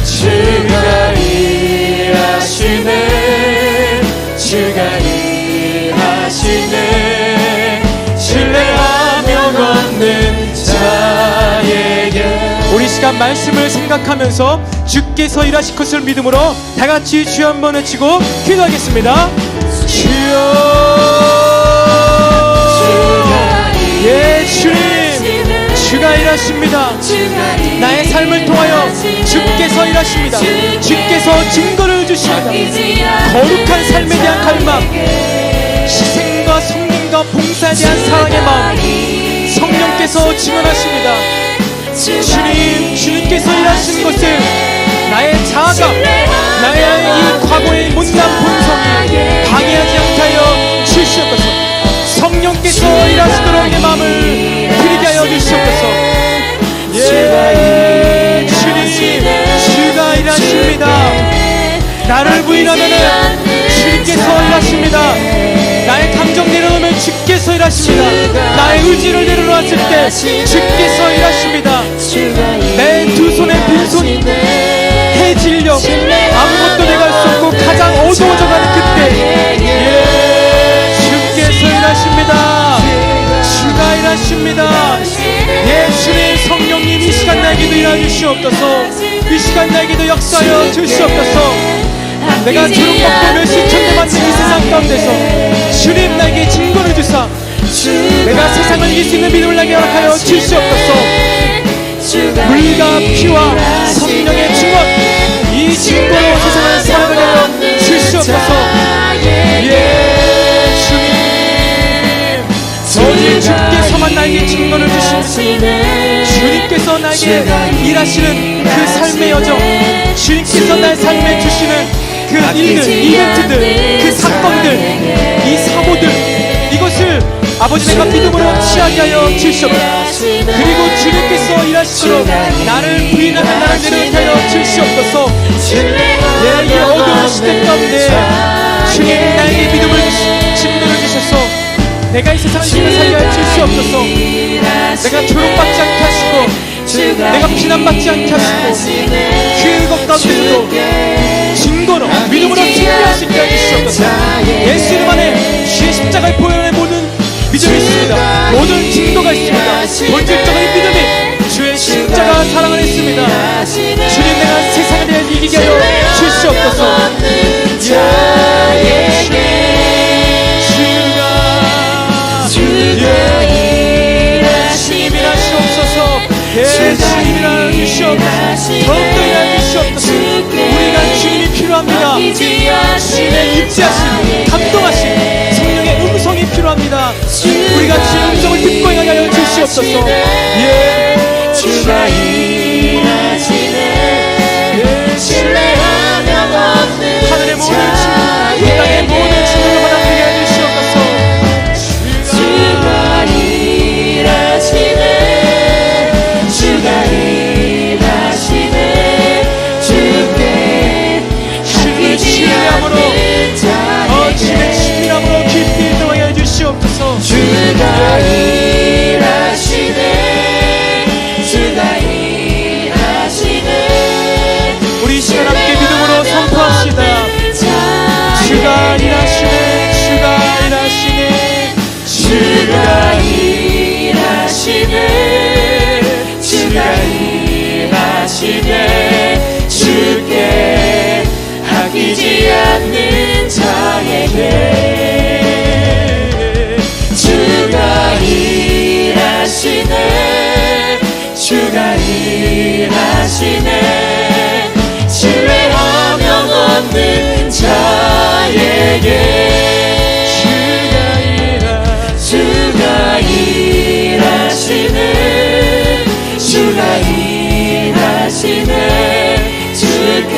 주가 일하시네. 주가 일하시네. 신뢰하며 걷는 자에게. 우리 시간 말씀을 생각하면서 주께서 일하실 것을 믿음으로 다 같이 주여 한번 외치고 기도하겠습니다. 주여. 예, 주님, 주가 일하십니다. 나의 삶을 통하여 주께서 일하십니다. 주께서 증거를 주십니다. 거룩한 삶에 대한 갈망, 희생과 섬김과 봉사에 대한 사랑의 마음, 성령께서 증언하십니다. 주님, 주님께서 일하시는 것을 나의 자아가, 나의 이 과거의 못난 본성이 방해하지 않게 하여 주시옵소서. 성령께서 일하시도록 내 마음을 드리게 하여 주시옵소서. 예, 주님, 주가 일하십니다. 나를 부인하면은 주님께서 일하십니다. 나의 감정 내려놓으면 주께서 일하십니다. 나의 의지를 내려놓았을 때 주께서 일하십니다. 내 두 손에 빈손이 해질려 아무것도 내가 할 수 없고 가장 어두워져가는 그때 주께서 일하십니다. 주가 일하십니다. 예, 주님 성령님 이 시간 나에게도 일하여 주시옵소서. 이 시간 나에게도 역사하여 주시옵소서. 내가 조롱받고 멸시천대 받는 이 세상 가운데서 주님 나에게 증거를 주사 내가 세상을 이길 수 있는 믿음을 나에게 허락하여 주시옵소서. 물과 피와 성령의 증언, 이 증거로 세상을 살아가게 하여 주시옵소서. 예, 주님, 오직 주께서만 나에게 증거를 주시옵소서. 주님께서 나에게 일하시는 그 삶의 여정, 주님께서 나의 삶에 주시는 그 일들, 이벤트들, 그 사건들, 이 사고들, 이것을 아버지 내가 믿음으로 취하게 하여 주시옵소서. 그리고 주님께서 일하시도록 나를 부인하며 나를 내려놓게 하여 주시옵소서. 예, 이 어두운 시대 가운데 주님 나에게 믿음을 증거를 주셔서 내가 이 세상을 이기며 살게 하여 주시옵소서. 내가 조롱받지 않게 하시고 내가 비난받지 않게 하시고 그것 가운데서도 증거로 믿음으로 승리할 수 있게 해주시옵소서. 예수 이름 안에 주의 십자가의 보혈의 모든 믿음이 있습니다. 모든 증거가 있습니다. 본질적인 이 믿음이 주의 십자가 사랑을 했습니다. 주님, 내가 세상에 대해 이기게 하여 주시옵소서. 주가 일하시옵소서. 주님이라 주시옵소서. 더욱더 일하여 주시옵소서. 우리가 주님이 필요합니다. 주님의 입지하심, 감동하심, 성령의 음성이 필요합니다. 우리가 주의 음성을 듣고 행하게 하여 주시옵소서. 주가 일하시네. 신뢰하며 걷는 하늘의 모든 친구, 이 땅의 모든 친구를 받아들이게 해 주시옵소서. 주가 일하시네. 주가 일하시네. 주께 아끼지 않는 자에게 주의 친밀함으로 깊이 들어가게 해 주시옵소서. 주가 일하시네. 주가 일하시네. 우리 이 시간 함께 믿음으로 선포합시다. 주가 일하시네. 주가 일하시네. 주가 일하시네. 주가 일하시네. 주께 아끼지 않는 자에게 주가 일하시네. 주가 일하시네. 신뢰하며 걷는 자에게 주가 일하시네. 주가 일하시네. 주께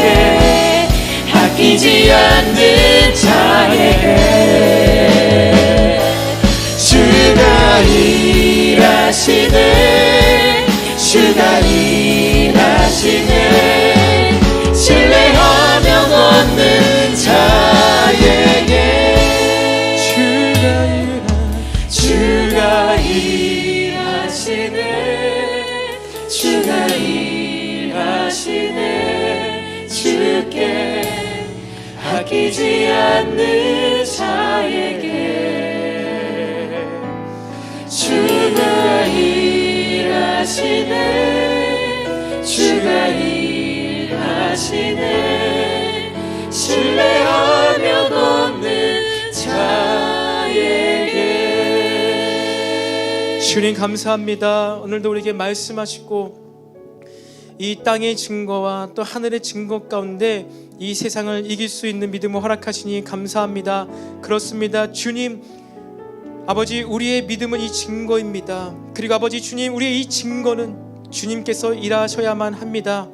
아끼지 않는 자에게 주가 일하시네. 주가 일하시네. 신뢰하며 걷는 자에게 주가 일하시네. 주가 일하시네. 주께 아끼지 않는 자에게 주가 일하시네. 주가 일하시네. 신뢰하며 걷는 자에게 주님 감사합니다. 오늘도 우리에게 말씀하시고 이 땅의 증거와 또 하늘의 증거 가운데 이 세상을 이길 수 있는 믿음을 허락하시니 감사합니다. 그렇습니다. 주님, 아버지, 우리의 믿음은 이 증거입니다. 그리고 아버지 주님, 우리의 이 증거는 주님께서 일하셔야만 합니다.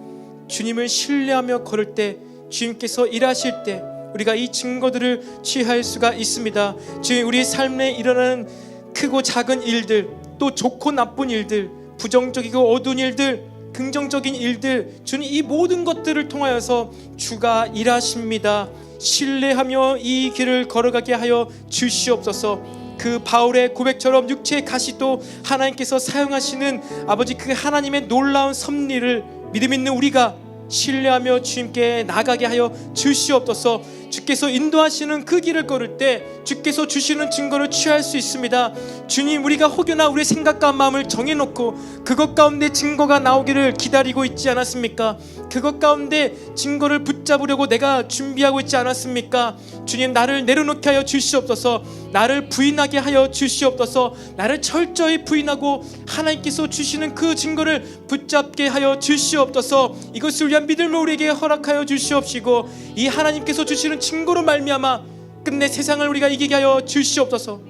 주님을 신뢰하며 걸을 때, 주님께서 일하실 때 우리가 이 증거들을 취할 수가 있습니다. 주님, 우리 삶에 일어나는 크고 작은 일들, 또 좋고 나쁜 일들, 부정적이고 어두운 일들, 긍정적인 일들, 주님, 이 모든 것들을 통하여서 주가 일하십니다. 신뢰하며 이 길을 걸어가게 하여 주시옵소서. 그 바울의 고백처럼 육체의 가시도 하나님께서 사용하시는 아버지 그 하나님의 놀라운 섭리를 믿음 있는 우리가 신뢰하며 주님께 나가게 하여 주시옵소서. 주께서 인도하시는 그 길을 걸을 때 주께서 주시는 증거를 취할 수 있습니다. 주님, 우리가 혹여나 우리의 생각과 마음을 정해놓고 그것 가운데 증거가 나오기를 기다리고 있지 않았습니까? 그것 가운데 증거를 붙잡으려고 내가 준비하고 있지 않았습니까? 주님, 나를 내려놓게 하여 주시옵소서. 나를 부인하게 하여 주시옵소서. 나를 철저히 부인하고 하나님께서 주시는 그 증거를 붙잡게 하여 주시옵소서. 이것을 위한 믿음을 우리에게 허락하여 주시옵시고 이 하나님께서 주시는 증거로 말미암아 끝내 세상을 우리가 이기게 하여 주시옵소서.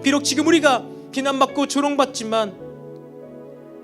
비록 지금 우리가 비난받고 조롱받지만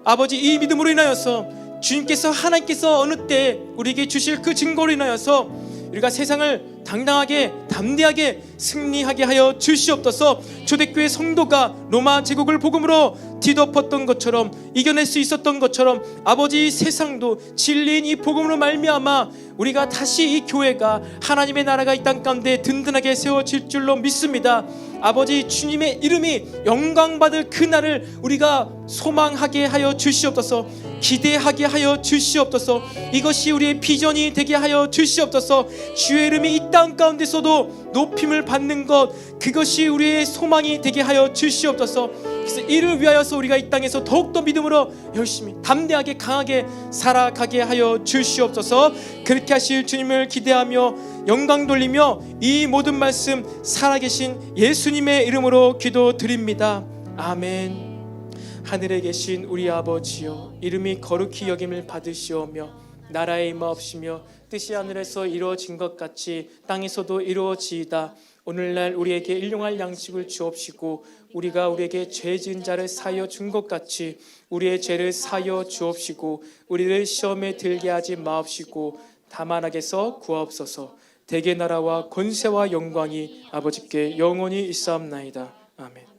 아버지, 이 믿음으로 인하여서 주님께서, 하나님께서 어느 때 우리에게 주실 그 증거로 인하여서 우리가 세상을 당당하게 담대하게 승리하게 하여 주시옵소서. 초대교회 성도가 로마 제국을 복음으로 뒤덮었던 것처럼 이겨낼 수 있었던 것처럼 아버지 세상도 진리인 이 복음으로 말미암아 우리가 다시 이 교회가 하나님의 나라가 이 땅 가운데 든든하게 세워질 줄로 믿습니다. 아버지 주님의 이름이 영광받을 그날을 우리가 소망하게 하여 주시옵소서. 기대하게 하여 주시옵소서. 이것이 우리의 비전이 되게 하여 주시옵소서. 주의 이름이 이 땅 가운데서도 높임을 받는 것, 그것이 우리의 소망이 되게 하여 주시옵소서. 그래서 이를 위하여서 우리가 이 땅에서 더욱더 믿음으로 열심히 담대하게 강하게 살아가게 하여 주시옵소서. 그렇게 하실 주님을 기대하며 영광 돌리며 이 모든 말씀 살아계신 예수님의 이름으로 기도드립니다. 아멘. 하늘에 계신 우리 아버지여, 이름이 거룩히 여김을 받으시오며 나라의 임하옵시며 뜻이 하늘에서 이루어진 것 같이 땅에서도 이루어지이다. 오늘날 우리에게 일용할 양식을 주옵시고 우리가 우리에게 죄 지은 자를 사하여 준 것 같이 우리의 죄를 사하여 주옵시고 우리를 시험에 들게 하지 마옵시고 다만 악에서 구하옵소서. 대개 나라와 권세와 영광이 아버지께 영원히 있사옵나이다. 아멘.